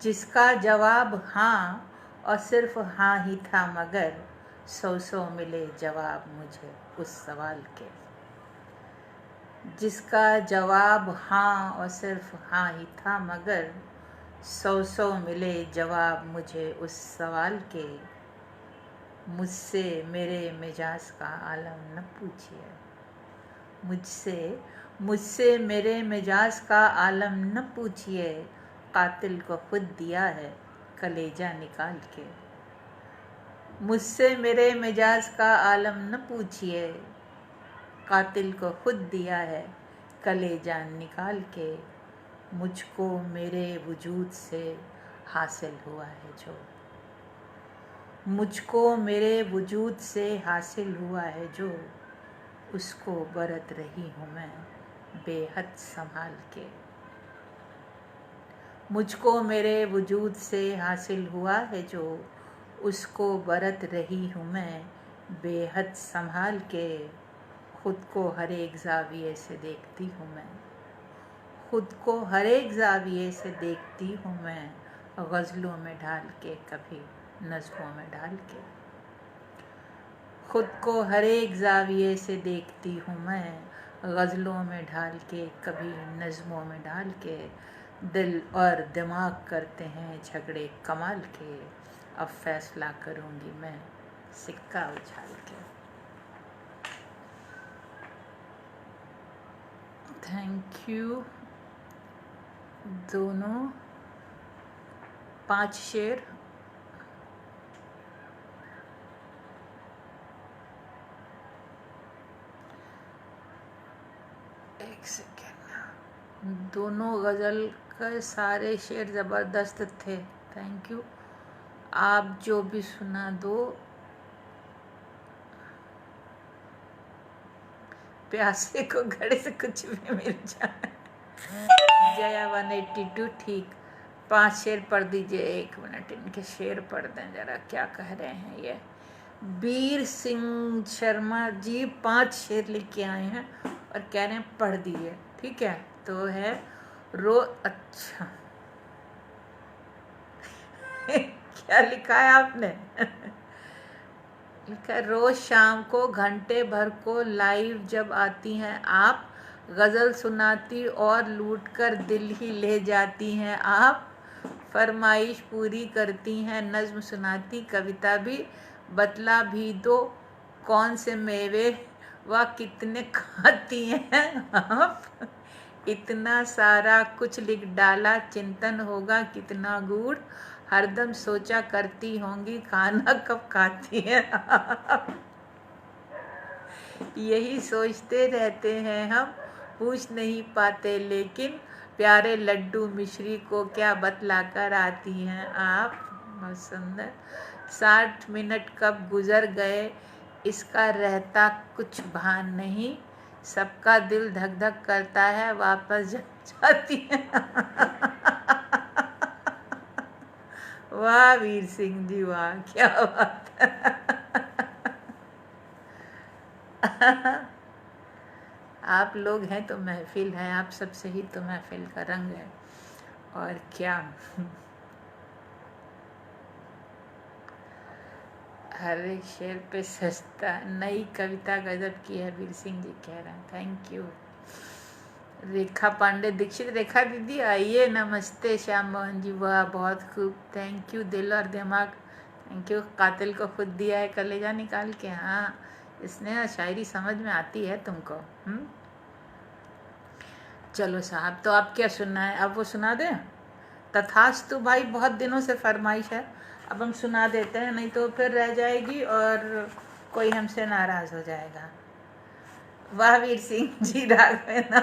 जिसका जवाब हाँ और सिर्फ हाँ ही था मगर, 100 मिले जवाब मुझे उस सवाल के। जिसका जवाब हाँ और सिर्फ हाँ ही था मगर, 100 मिले जवाब मुझे उस सवाल के। मुझसे मेरे मिजाज का आलम न पूछिए, मुझसे मेरे मिजाज का आलम न पूछिए, कातिल को खुद दिया है कलेजा निकाल के। मुझसे मेरे मिजाज का आलम न पूछिए, कातिल को खुद दिया है कलेजा निकाल के। मुझको मेरे वजूद से हासिल हुआ है जो, मुझको मेरे वजूद से हासिल हुआ है जो, उसको बरत रही हूँ मैं बेहद संभाल के। मुझको मेरे वजूद से हासिल हुआ है जो, उसको बरत रही हूँ मैं बेहद संभाल के। खुद को हर एक ज़ाविये से देखती हूँ मैं, खुद को हर एक ज़ाविये से देखती हूँ मैं, गज़लों में ढाल के कभी नज़्मों में ढाल के। खुद को हर एक ज़ाविये से देखती हूँ मैं, गज़लों में ढाल के कभी नज़्मों में ढाल के। दिल और दिमाग करते हैं झगड़े कमाल के, अब फैसला करूँगी मैं सिक्का उछाल के। थैंक यू दोनों। 5 शेर। एक सेकेंड, दोनों गज़ल के सारे शेर ज़बरदस्त थे, थैंक यू। आप जो भी सुना दो, प्यासे को घड़े से कुछ भी मिल जाए। जया 182 ठीक। 5 शेर पढ़ दीजिए, 1 मिनट इनके शेर पढ़ दें जरा, क्या कह रहे हैं ये। वीर सिंह शर्मा जी 5 शेर लिख के आए हैं और कह रहे हैं पढ़ दीजिए, ठीक है। तो है अच्छा क्या लिखा है आपने? लिखा है, रोज शाम को घंटे भर को लाइव जब आती हैं आप, गज़ल सुनाती और लूटकर दिल ही ले जाती हैं आप, फरमाइश पूरी करती हैं, नज्म सुनाती, कविता भी बतला भी दो, कौन से मेवे व कितने खाती हैं आप, इतना सारा कुछ लिख डाला, चिंतन होगा कितना गूढ़, हरदम सोचा करती होंगी खाना कब खाती है आप, यही सोचते रहते हैं हम, पूछ नहीं पाते लेकिन प्यारे लड्डू मिश्री को क्या बतला कर आती हैं आप। बहुत सुंदर। 60 मिनट कब गुजर गए इसका रहता कुछ भान नहीं, सबका दिल धक धक करता है वापस जाती है। वाह वीर सिंह जी वाह, क्या बात है। आप लोग हैं तो महफिल है, आप सबसे ही तो महफिल का रंग है, और क्या। हर एक शेर पे सस्ता नई कविता गजब की है, वीर सिंह जी कह रहे हैं, थैंक यू। रेखा पांडे दीक्षित, रेखा दीदी आइए, नमस्ते। श्याम मोहन जी वाह बहुत खूब, थैंक यू। दिल और दिमाग, थैंक यू। कातिल को खुद दिया है कलेजा निकाल के, हाँ इसने शायरी समझ में आती है तुमको। चलो साहब, तो आप क्या सुनना है, अब वो सुना दें? तथास्तु भाई, बहुत दिनों से फरमाइश है, अब हम सुना देते हैं, नहीं तो फिर रह जाएगी और कोई हमसे नाराज हो जाएगा। वाह वीर सिंह जी राघवेंद्र।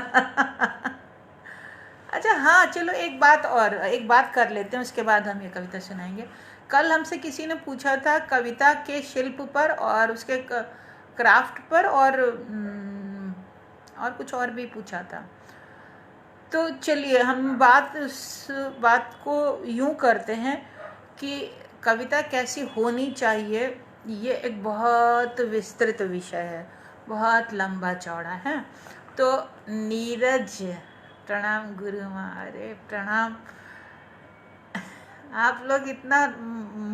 अच्छा हाँ, चलो एक बात कर लेते हैं, उसके बाद हम ये कविता सुनाएंगे। कल हमसे किसी ने पूछा था कविता के शिल्प पर और उसके क्राफ्ट पर, और कुछ और भी पूछा था। तो चलिए हम उस बात को यूं करते हैं कि कविता कैसी होनी चाहिए, ये एक बहुत विस्तृत विषय है, बहुत लंबा चौड़ा है। तो नीरज, प्रणाम गुरु माँ, अरे प्रणाम। आप लोग इतना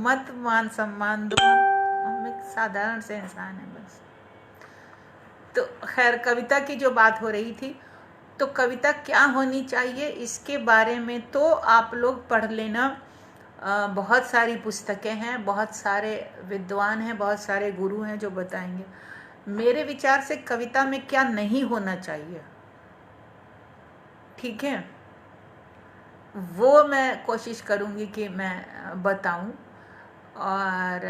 मत मान सम्मान दो, हम एक साधारण से इंसान है बस। तो खैर, कविता की जो बात हो रही थी, तो कविता क्या होनी चाहिए इसके बारे में तो आप लोग पढ़ लेना। बहुत सारी पुस्तकें हैं, बहुत सारे विद्वान हैं, बहुत सारे गुरु हैं जो बताएंगे। मेरे विचार से कविता में क्या नहीं होना चाहिए, ठीक है, वो मैं कोशिश करूँगी कि मैं बताऊं। और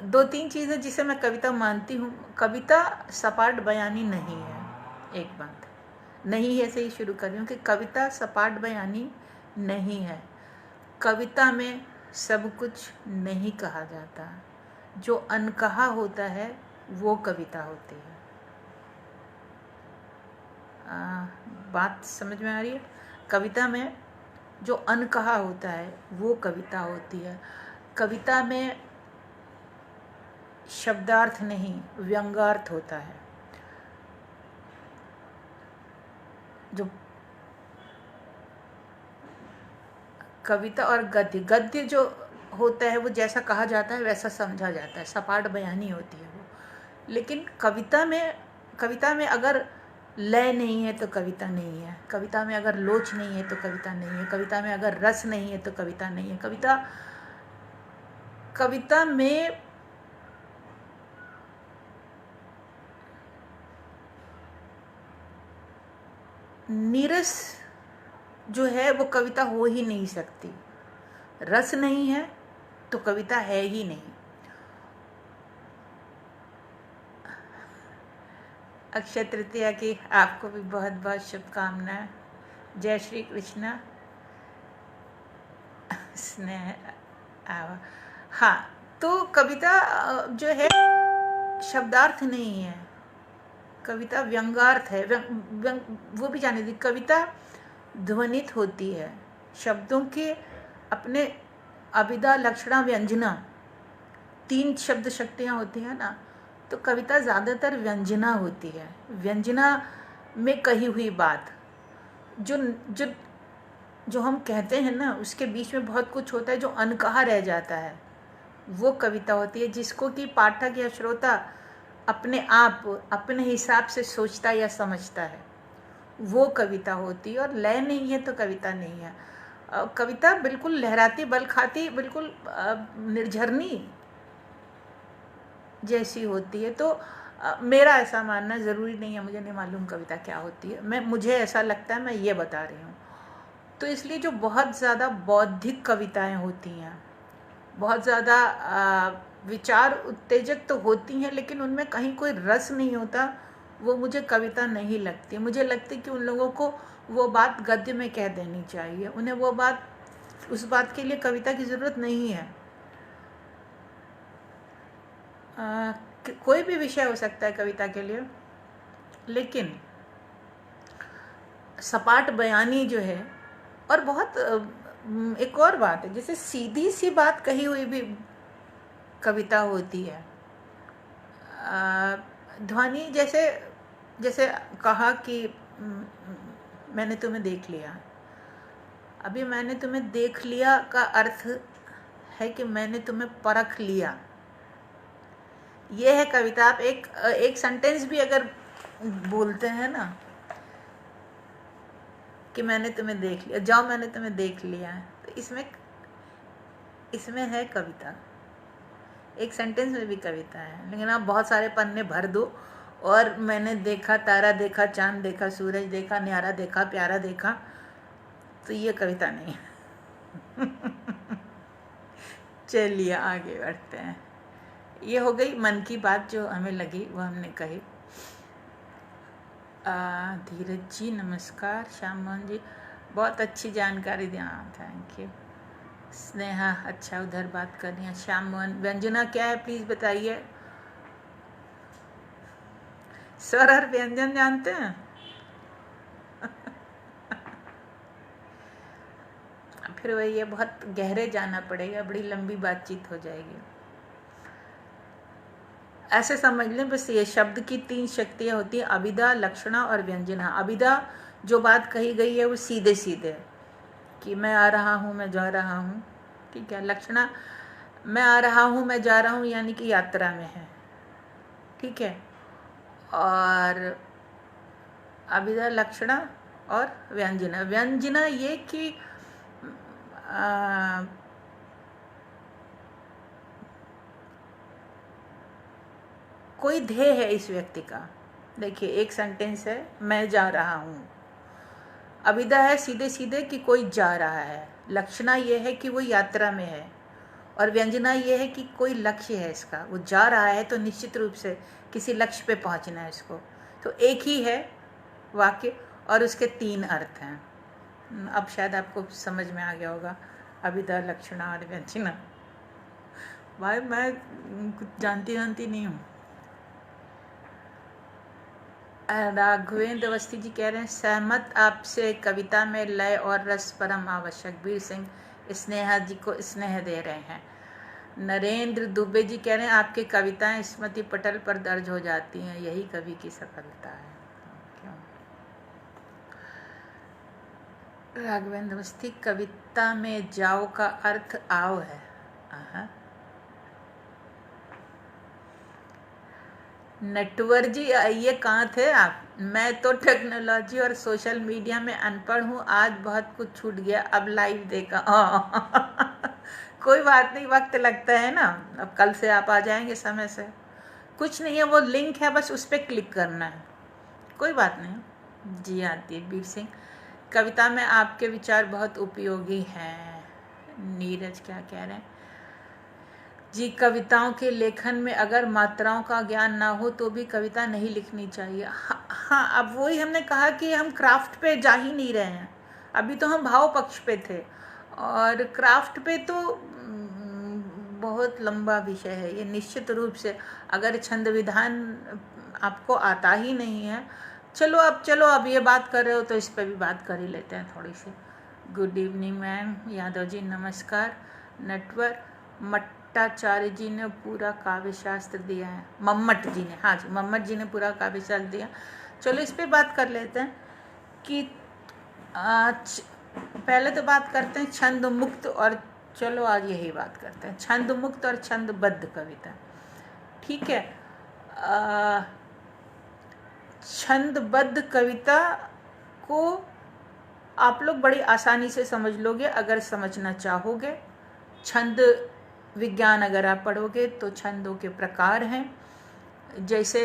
2-3 चीज़ें जिसे मैं कविता मानती हूँ। कविता सपाट बयानी नहीं है, एक बात नहीं है, से ही शुरू कर रही हूँ कि कविता सपाट बयानी नहीं है। कविता में सब कुछ नहीं कहा जाता, जो अनकहा होता है वो कविता होती है। बात समझ में आ रही है? कविता में जो अनकहा होता है वो कविता होती है। कविता में शब्दार्थ नहीं, व्यंग्यार्थ होता है। जो कविता और गद्य जो होता है वो जैसा कहा जाता है वैसा समझा जाता है, सपाट बयानी होती है वो। लेकिन कविता में अगर लय नहीं है तो कविता नहीं है, कविता में अगर लोच नहीं है तो कविता नहीं है, कविता में अगर रस नहीं है तो कविता नहीं है। कविता में नीरस जो है वो कविता हो ही नहीं सकती। रस नहीं है तो कविता है ही नहीं। अक्षय तृतीया की आपको भी बहुत बहुत शुभकामनाएं। जय श्री कृष्ण। स्नेह हाँ, तो कविता जो है शब्दार्थ नहीं है, कविता व्यंगार्थ है। वो भी जाने दी, कविता ध्वनित होती है, शब्दों के अपने अभिधा लक्षणा व्यंजना 3 शब्द शक्तियाँ होती हैं ना, तो कविता ज़्यादातर व्यंजना होती है। व्यंजना में कही हुई बात, जो जो जो हम कहते हैं ना, उसके बीच में बहुत कुछ होता है जो अनकहा रह जाता है, वो कविता होती है, जिसको कि पाठक या श्रोता अपने आप अपने हिसाब से सोचता या समझता है, वो कविता होती है। और लय नहीं है तो कविता नहीं है। कविता बिल्कुल लहराती बल खाती, बिल्कुल निर्झरनी जैसी होती है। तो मेरा ऐसा मानना, ज़रूरी नहीं है, मुझे नहीं मालूम कविता क्या होती है, मुझे ऐसा लगता है, मैं ये बता रही हूँ। तो इसलिए जो बहुत ज़्यादा बौद्धिक कविताएं होती हैं, बहुत ज़्यादा विचार उत्तेजक तो होती हैं, लेकिन उनमें कहीं कोई रस नहीं होता, वो मुझे कविता नहीं लगती। मुझे लगती कि उन लोगों को वो बात गद्य में कह देनी चाहिए, उन्हें वो बात, उस बात के लिए कविता की ज़रूरत नहीं है। कोई भी विषय हो सकता है कविता के लिए, लेकिन सपाट बयानी जो है, और बहुत एक और बात है, जैसे सीधी सी बात कही हुई भी कविता होती है। ध्वनि, जैसे जैसे कहा कि मैंने तुम्हें देख लिया। अभी मैंने तुम्हें देख लिया का अर्थ है कि मैंने तुम्हें परख लिया, ये है कविता। आप एक सेंटेंस भी अगर बोलते हैं ना कि मैंने तुम्हें देख लिया, जाओ मैंने तुम्हें देख लिया, तो इसमें है कविता, एक सेंटेंस में भी कविता है। लेकिन आप बहुत सारे पन्ने भर दो और मैंने देखा, तारा देखा, चांद देखा, सूरज देखा, न्यारा देखा, प्यारा देखा, तो ये कविता नहीं है। चलिए आगे बढ़ते हैं। ये हो गई मन की बात, जो हमें लगी वो हमने कही। धीरज जी नमस्कार, श्याम मोहन जी बहुत अच्छी जानकारी दी, हाँ थैंक यू। स्नेहा अच्छा, उधर बात करनी है। श्याम मोहन, व्यंजना क्या है प्लीज बताइए। स्वर और व्यंजन जानते हैं? फिर वही है, बहुत गहरे जाना पड़ेगा, बड़ी लंबी बातचीत हो जाएगी। ऐसे समझ लें बस, ये शब्द की 3 शक्तियाँ होती हैं, अभिधा, लक्षणा और व्यंजना। अभिधा जो बात कही गई है वो सीधे सीधे, कि मैं आ रहा हूँ, मैं जा रहा हूँ, ठीक है। लक्षणा, मैं आ रहा हूँ, मैं जा रहा हूँ, यानी कि यात्रा में है, ठीक है। और अभिधा, लक्षणा और व्यंजना। व्यंजना ये कि कोई ध्येय है इस व्यक्ति का। देखिए एक सेंटेंस है, मैं जा रहा हूँ। अभिधा है सीधे सीधे कि कोई जा रहा है। लक्षणा ये है कि वो यात्रा में है। और व्यंजना ये है कि कोई लक्ष्य है इसका, वो जा रहा है तो निश्चित रूप से किसी लक्ष्य पे पहुँचना है इसको। तो एक ही है वाक्य और उसके 3 अर्थ हैं। अब शायद आपको समझ में आ गया होगा, अभिधा, लक्षणा और व्यंजना। भाई मैं कुछ जानती नहीं हूँ। राघवेंद्र अवस्थी जी कह रहे हैं सहमत आपसे, कविता में लय और रस परम आवश्यक। वीर सिंह स्नेहा जी को स्नेह दे रहे हैं। नरेंद्र दुबे जी कह रहे हैं आपकी कविताएं स्मृति पटल पर दर्ज हो जाती हैं, यही कवि की सफलता है। क्यों? राघवेंद्र अवस्थी, कविता में जाओ का अर्थ आओ है। नटवर जी ये कहाँ थे आप? मैं तो टेक्नोलॉजी और सोशल मीडिया में अनपढ़ हूँ, आज बहुत कुछ छूट गया, अब लाइव देखा। कोई बात नहीं, वक्त लगता है ना, अब कल से आप आ जाएंगे समय से। कुछ नहीं है, वो लिंक है, बस उस पर क्लिक करना है, कोई बात नहीं। जी आती है। वीर सिंह, कविता में आपके विचार बहुत उपयोगी हैं। नीरज क्या कह रहे हैं जी, कविताओं के लेखन में अगर मात्राओं का ज्ञान ना हो तो भी कविता नहीं लिखनी चाहिए। हाँ, अब वही हमने कहा कि हम क्राफ्ट पे जा ही नहीं रहे हैं, अभी तो हम भाव पक्ष पे थे। और क्राफ्ट पे तो बहुत लंबा विषय है ये। निश्चित रूप से अगर छंद विधान आपको आता ही नहीं है, चलो अब ये बात कर रहे हो तो इस पर भी बात कर ही लेते हैं थोड़ी सी। Good evening ma'am Yadav ji, नमस्कार। नटवर मट्टाचार्य जी ने पूरा काव्य शास्त्र दिया है। मम्मट जी ने, हाँ जी, मम्मट जी ने पूरा काव्य शास्त्र दिया। चलो इस पे बात कर लेते हैं कि पहले तो बात करते हैं छंद मुक्त, और चलो आज यही बात करते हैं छंद मुक्त और छंदबद्ध कविता। ठीक है, छंदबद्ध कविता को आप लोग बड़ी आसानी से समझ लोगे अगर समझना चाहोगे। छंद विज्ञान अगर आप पढ़ोगे तो छंदों के प्रकार हैं। जैसे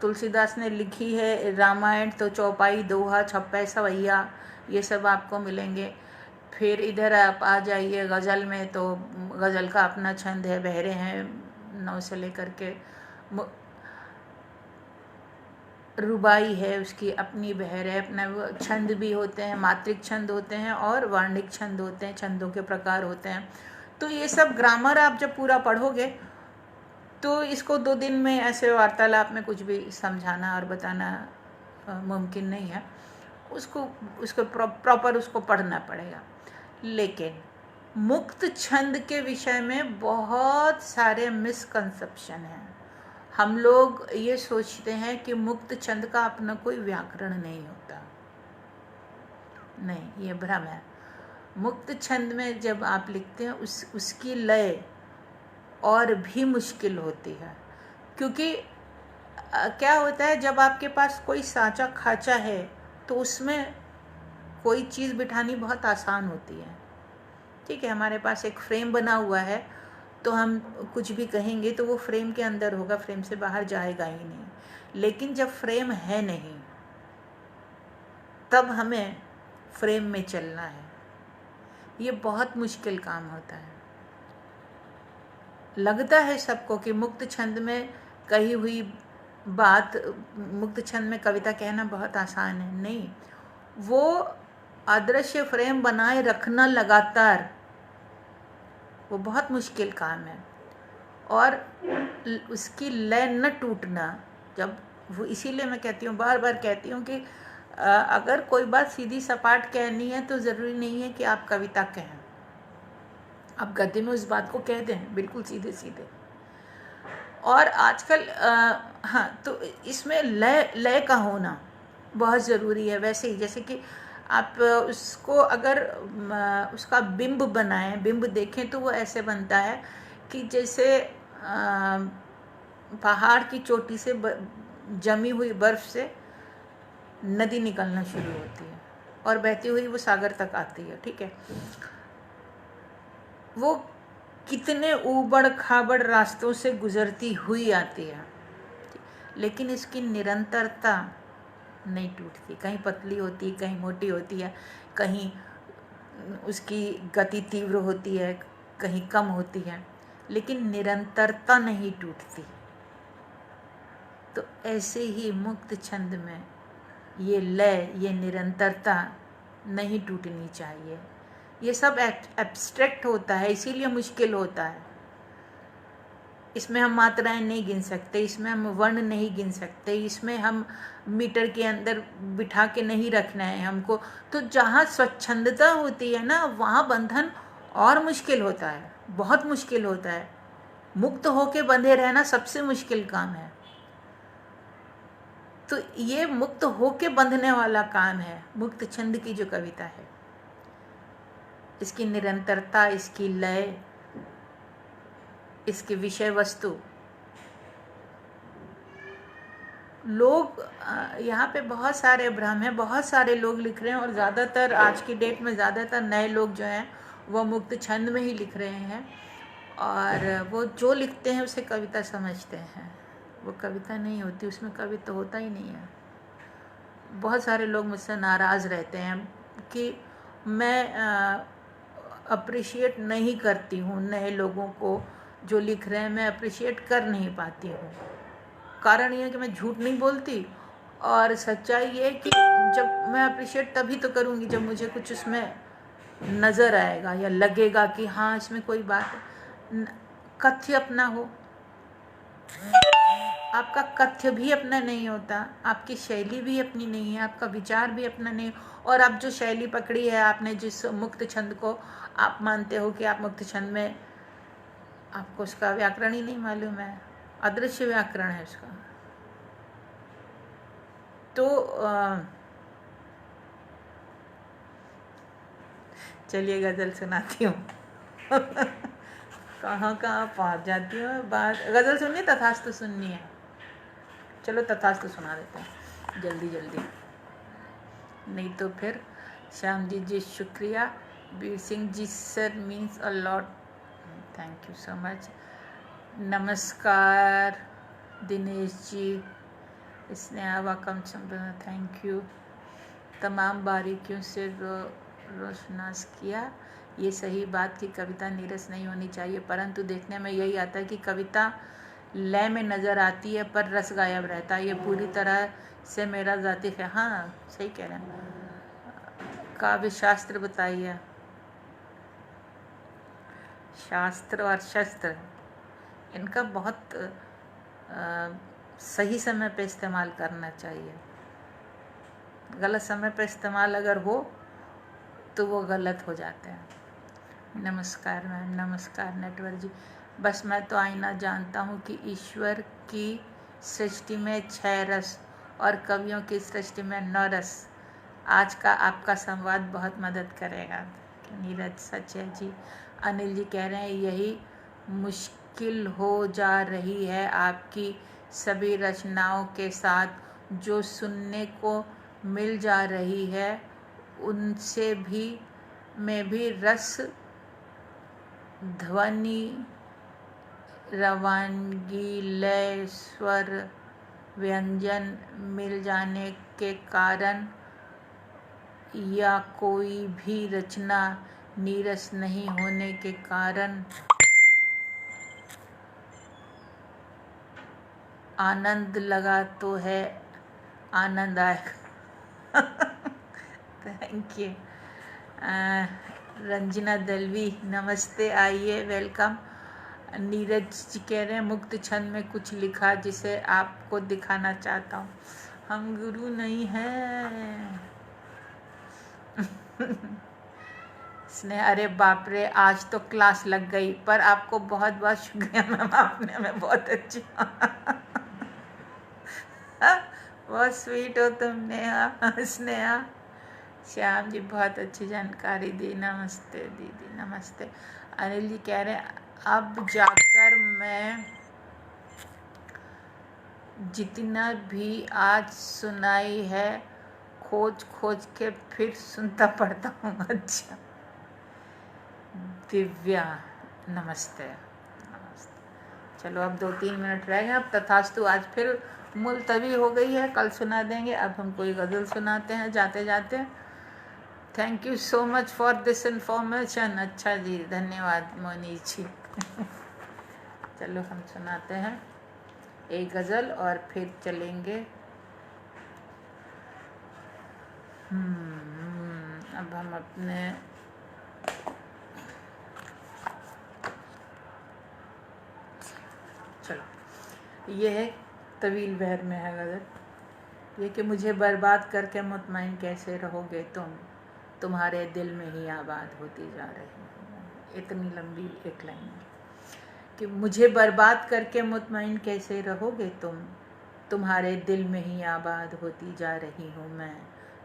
तुलसीदास ने लिखी है रामायण, तो चौपाई, दोहा, छप्पै, सवैया, ये सब आपको मिलेंगे। फिर इधर आप आ जाइए गज़ल में, तो गज़ल का अपना छंद है, बहरे हैं 9 से लेकर के, रुबाई है उसकी अपनी बहर है, अपना छंद भी होते हैं, मात्रिक छंद होते हैं और वर्णिक छंद होते हैं, छंदों के प्रकार होते हैं। तो ये सब ग्रामर आप जब पूरा पढ़ोगे तो इसको 2 दिन में ऐसे वार्तालाप में कुछ भी समझाना और बताना मुमकिन नहीं है। उसको प्रॉपर उसको पढ़ना पड़ेगा। लेकिन मुक्त छंद के विषय में बहुत सारे मिसकंसेप्शन हैं। हम लोग ये सोचते हैं कि मुक्त छंद का अपना कोई व्याकरण नहीं होता। नहीं, ये भ्रम है। मुक्त छंद में जब आप लिखते हैं उसकी लय और भी मुश्किल होती है, क्योंकि क्या होता है, जब आपके पास कोई साँचा खाचा है तो उसमें कोई चीज़ बिठानी बहुत आसान होती है। ठीक है, हमारे पास एक फ्रेम बना हुआ है तो हम कुछ भी कहेंगे तो वो फ्रेम के अंदर होगा, फ्रेम से बाहर जाएगा ही नहीं। लेकिन जब फ्रेम है नहीं तब हमें फ्रेम में चलना है, ये बहुत मुश्किल काम होता है। लगता है सबको कि मुक्त छंद में कही हुई बात, मुक्त छंद में कविता कहना बहुत आसान है। नहीं, वो अदृश्य फ्रेम बनाए रखना लगातार, वो बहुत मुश्किल काम है। और उसकी लय न टूटना, जब वो, इसीलिए मैं कहती हूँ, बार बार कहती हूँ कि अगर कोई बात सीधी सपाट कहनी है तो ज़रूरी नहीं है कि आप कविता कहें, आप गद्य में उस बात को कह दें बिल्कुल सीधे सीधे। और आजकल हाँ, तो इसमें लय का होना बहुत ज़रूरी है। वैसे ही जैसे कि आप उसको अगर उसका बिंब बनाएं, बिंब देखें तो वो ऐसे बनता है कि जैसे पहाड़ की चोटी से जमी हुई बर्फ़ से नदी निकलना शुरू होती है और बहती हुई वो सागर तक आती है। ठीक है, वो कितने ऊबड़ खाबड़ रास्तों से गुजरती हुई आती है, लेकिन इसकी निरंतरता नहीं टूटती। कहीं पतली होती है, कहीं मोटी होती है, कहीं उसकी गति तीव्र होती है, कहीं कम होती है, लेकिन निरंतरता नहीं टूटती। तो ऐसे ही मुक्त छंद में ये लय, ये निरंतरता नहीं टूटनी चाहिए। ये सब एब्स्ट्रैक्ट होता है, इसीलिए मुश्किल होता है। इसमें हम मात्राएं नहीं गिन सकते, इसमें हम वर्ण नहीं गिन सकते, इसमें हम मीटर के अंदर बिठा के नहीं रखना है हमको। तो जहाँ स्वच्छंदता होती है ना, वहाँ बंधन और मुश्किल होता है, बहुत मुश्किल होता है। मुक्त होके बंधे रहना सबसे मुश्किल काम है। तो ये मुक्त होके बंधने वाला काम है मुक्त छंद की जो कविता है। इसकी निरंतरता, इसकी लय, इसकी विषय वस्तु। लोग यहाँ पे बहुत सारे भ्रम हैं, बहुत सारे लोग लिख रहे हैं, और ज़्यादातर आज की डेट में ज़्यादातर नए लोग जो हैं वो मुक्त छंद में ही लिख रहे हैं, और वो जो लिखते हैं उसे कविता समझते हैं। वो कविता नहीं होती, उसमें कवि तो होता ही नहीं है। बहुत सारे लोग मुझसे नाराज़ रहते हैं कि मैं अप्रिशिएट नहीं करती हूँ नए लोगों को जो लिख रहे हैं, मैं अप्रिशिएट कर नहीं पाती हूँ। कारण ये है कि मैं झूठ नहीं बोलती, और सच्चाई ये है कि जब मैं अप्रिशिएट तभी तो करूँगी जब मुझे कुछ उसमें नज़र आएगा या लगेगा कि हाँ इसमें कोई बात है। कथ्य अपना हो। आपका कथ्य भी अपना नहीं होता, आपकी शैली भी अपनी नहीं है, आपका विचार भी अपना नहीं। और आप जो शैली पकड़ी है, आपने जिस मुक्त छंद को आप मानते हो कि आप मुक्त छंद में, आपको उसका व्याकरण ही नहीं मालूम है, अदृश्य व्याकरण है उसका। तो चलिए गज़ल सुनाती हूँ। कहाँ कहाँ पहुँच जाती हूँ बात। गज़ल सुननी, तथास्तु सुननी है? चलो तथास्तु सुना देते हैं जल्दी जल्दी, नहीं तो फिर। श्याम जी शुक्रिया। Veer Singh ji sir means a lot, thank you so much. नमस्कार Dinesh ji, Sneha welcome, thank you. तमाम बारीकियों से रोशनास किया। ये सही बात कि कविता नीरस नहीं होनी चाहिए, परंतु देखने में यही आता है कि कविता लय में नज़र आती है पर रस गायब रहता है। ये पूरी तरह से मेरा ज़ाती है। हाँ सही कह रहे हैं। काव्य शास्त्र बताइए। शास्त्र और शस्त्र, इनका बहुत सही समय पे इस्तेमाल करना चाहिए। गलत समय पे इस्तेमाल अगर हो तो वो गलत हो जाते हैं। नमस्कार मैम। नमस्कार नटवर जी। बस मैं तो आईना जानता हूँ कि ईश्वर की सृष्टि में 6 रस और कवियों की सृष्टि में 9 रस। आज का आपका संवाद बहुत मदद करेगा। नीरज सच है जी। अनिल जी कह रहे हैं यही मुश्किल हो जा रही है आपकी सभी रचनाओं के साथ, जो सुनने को मिल जा रही है उनसे भी में भी रस, ध्वनि, रवानगी, लय, स्वर, व्यंजन मिल जाने के कारण, या कोई भी रचना नीरस नहीं होने के कारण आनंद लगा तो है, आनंद आएगा। Thank you. रंजना दलवी नमस्ते, आइए, वेलकम। नीरज जी कह रहे हैं मुक्त छंद में कुछ लिखा जिसे आपको दिखाना चाहता हूँ। हम गुरु नहीं हैं। स्नेह, अरे बाप रे, आज तो क्लास लग गई, पर आपको बहुत बहुत शुक्रिया मैम, आपने हमें बहुत अच्छी बहुत स्वीट हो तुमने स्नेहा। श्याम जी बहुत अच्छी जानकारी दी, नमस्ते दीदी, नमस्ते। अनिल जी कह रहे हैं अब जाकर मैं जितना भी आज सुनाई है खोज खोज के फिर सुनता पड़ता हूँ। अच्छा दिव्या नमस्ते, नमस्ते। चलो अब 2-3 मिनट रह गए। अब तथास्तु आज फिर मुलतवी हो गई है, कल सुना देंगे। अब हम कोई गज़ल सुनाते हैं जाते जाते। Thank you so much for this information. अच्छा जी, धन्यवाद मोनीश जी। चलो हम सुनाते हैं एक गज़ल और फिर चलेंगे। अब हम अपने चलो, ये है तवील बहर में है गज़ल। ये कि मुझे बर्बाद करके मुतमईन कैसे रहोगे तुम, तुम्हारे दिल में ही आबाद होती जा रही हूँ। इतनी लंबी एक लाइन है कि मुझे बर्बाद करके मुतमईन कैसे रहोगे तुम, तुम्हारे दिल में ही आबाद होती जा रही हूँ मैं।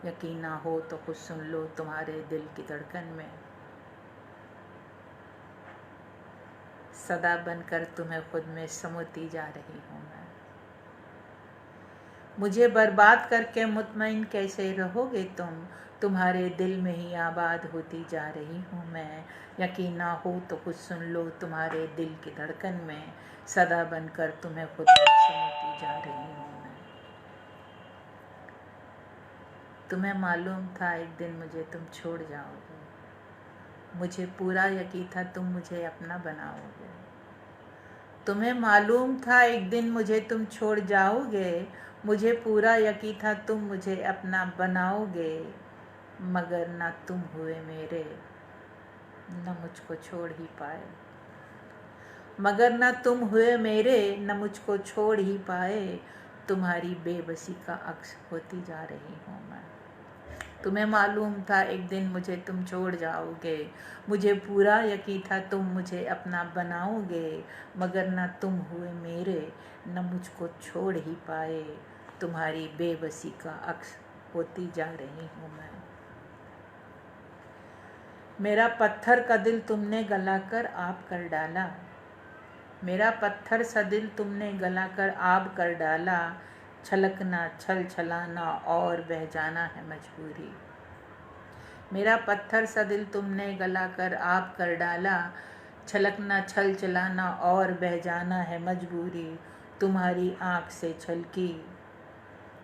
यकीन ना हो तो कुछ सुन लो तुम्हारे दिल की धड़कन में, सदा बनकर तुम्हें खुद में समोती जा रही हूँ मैं। मुझे बर्बाद करके मुतमईन कैसे रहोगे तुम, तुम्हारे दिल में ही आबाद होती जा रही हूँ मैं। यकीन ना हो तो कुछ सुन लो तुम्हारे दिल की धड़कन में, सदा बनकर तुम्हें खुद में समोती जा रही हूँ मैं। तुम्हें मालूम था एक दिन मुझे तुम छोड़ जाओगे, मुझे पूरा यकीन था तुम मुझे अपना बनाओगे। तुम्हें मालूम था एक दिन मुझे तुम छोड़ जाओगे, मुझे पूरा यकीन था तुम मुझे अपना बनाओगे। मगर ना तुम हुए मेरे, न मुझको छोड़ ही पाए। मगर न तुम हुए मेरे, न मुझको छोड़ ही पाए, तुम्हारी बेबसी का अक्स होती जा रही हूँ मैं। तुम्हें मालूम था एक दिन मुझे तुम छोड़ जाओगे, मुझे पूरा यकीन था तुम मुझे अपना बनाओगे, मगर न तुम हुए मेरे, न मुझको छोड़ ही पाए, तुम्हारी बेबसी का अक्स होती जा रही हूँ मैं। मेरा पत्थर का दिल तुमने गलाकर आब कर डाला, मेरा पत्थर सा दिल तुमने गलाकर आब कर डाला, छलकना छल छलाना और बह जाना है मजबूरी। मेरा पत्थर सा दिल तुमने गलाकर आब कर डाला, छलकना छल चलाना और बह जाना है मजबूरी। तुम्हारी आँख से छलकी,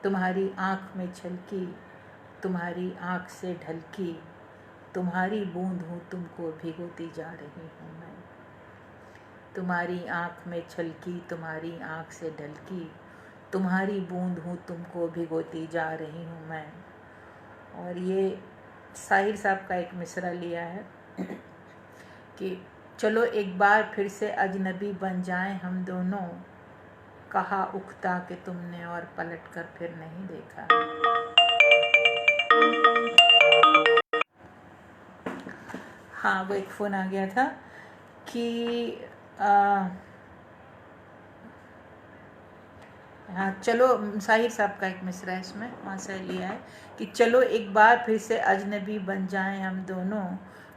तुम्हारी आँख में छलकी, तुम्हारी आँख से ढलकी, तुम्हारी बूंद हूँ तुमको भिगोती जा रही हूँ मैं। तुम्हारी आँख में छलकी, तुम्हारी आँख से ढलकी, तुम्हारी बूंद हूँ तुमको भिगोती जा रही हूँ मैं। और ये साहिर साहब का एक मिसरा लिया है कि चलो एक बार फिर से अजनबी बन जाएं हम दोनों, कहा उकता कि तुमने और पलट कर फिर नहीं देखा। हाँ, वो एक फ़ोन आ गया था कि हाँ चलो, साहिर साहब का एक मिसरा है इसमें, वहाँ से लिया है कि चलो एक बार फिर से अजनबी बन जाएं हम दोनों,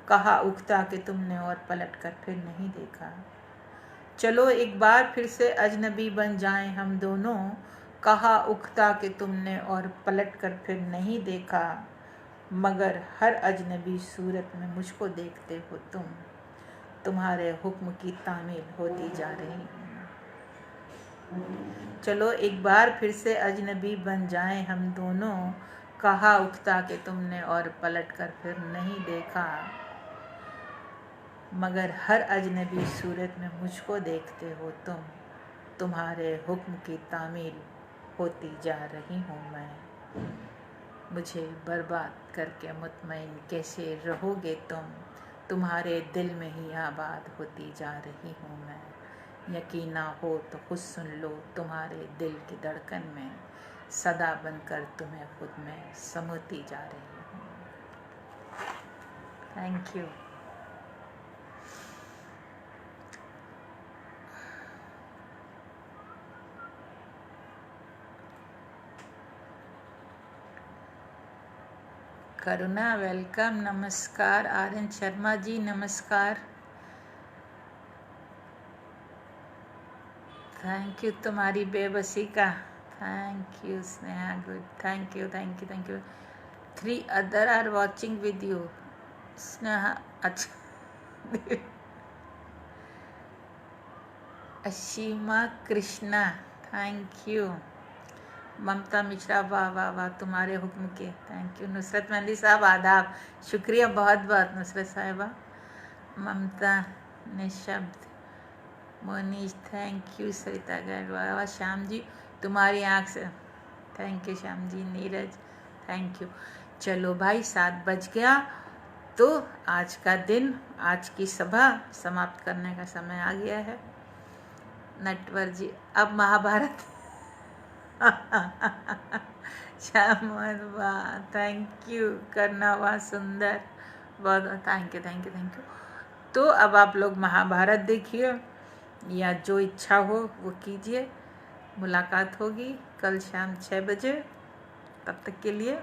कहा उकता कि तुमने और पलट कर फिर नहीं देखा। चलो एक बार फिर से अजनबी बन जाएं हम दोनों, कहा उकता कि तुमने और पलट कर फिर नहीं देखा, मगर हर अजनबी सूरत में मुझको देखते हो तुम, तुम्हारे हुक्म की तामील होती जा रही हूँ। चलो एक बार फिर से अजनबी बन जाएं हम दोनों, कहा उकता कि तुमने और पलट कर फिर नहीं देखा, मगर हर अजनबी सूरत में मुझको देखते हो तुम, तुम्हारे हुक्म की तामील होती जा रही हूँ मैं। मुझे बर्बाद करके मुतमईन कैसे रहोगे तुम, तुम्हारे दिल में ही आबाद होती जा रही हूँ मैं। यकीन ना हो तो खुद सुन लो, तुम्हारे दिल की धड़कन में सदा बनकर तुम्हें खुद में समोती जा रही हूँ। Thank you. करुणा वेलकम, नमस्कार। आर्यन शर्मा जी नमस्कार, थैंक यू तुम्हारी बेबसी का, thank you Sneha, good, thank you thank you thank you. 3 other are watching with you Sneha, अच्छा अशीमा कृष्णा, थैंक यू। ममता मिश्रा, वाह वाह वाह, तुम्हारे हुक्म के, थैंक यू। नुसरत मेहंदी साहब आदाब, शुक्रिया बहुत बहुत नुसरत साहिबा। ममता निशब्द, मोनीश थैंक यू। सरिता गढ़वा, श्याम जी तुम्हारी आँख से, thank you Shyam ji. Neeraj thank you. चलो भाई 7 बज गया, तो आज का दिन, आज की सभा समाप्त करने का समय आ गया है। नटवर जी अब महाभारत श्याम, वाह थैंक यू। करना वाह सुंदर, बहुत thank you thank you thank you. तो अब आप लोग महाभारत देखिए या जो इच्छा हो वो कीजिए। मुलाकात होगी कल शाम 6 बजे, तब तक के लिए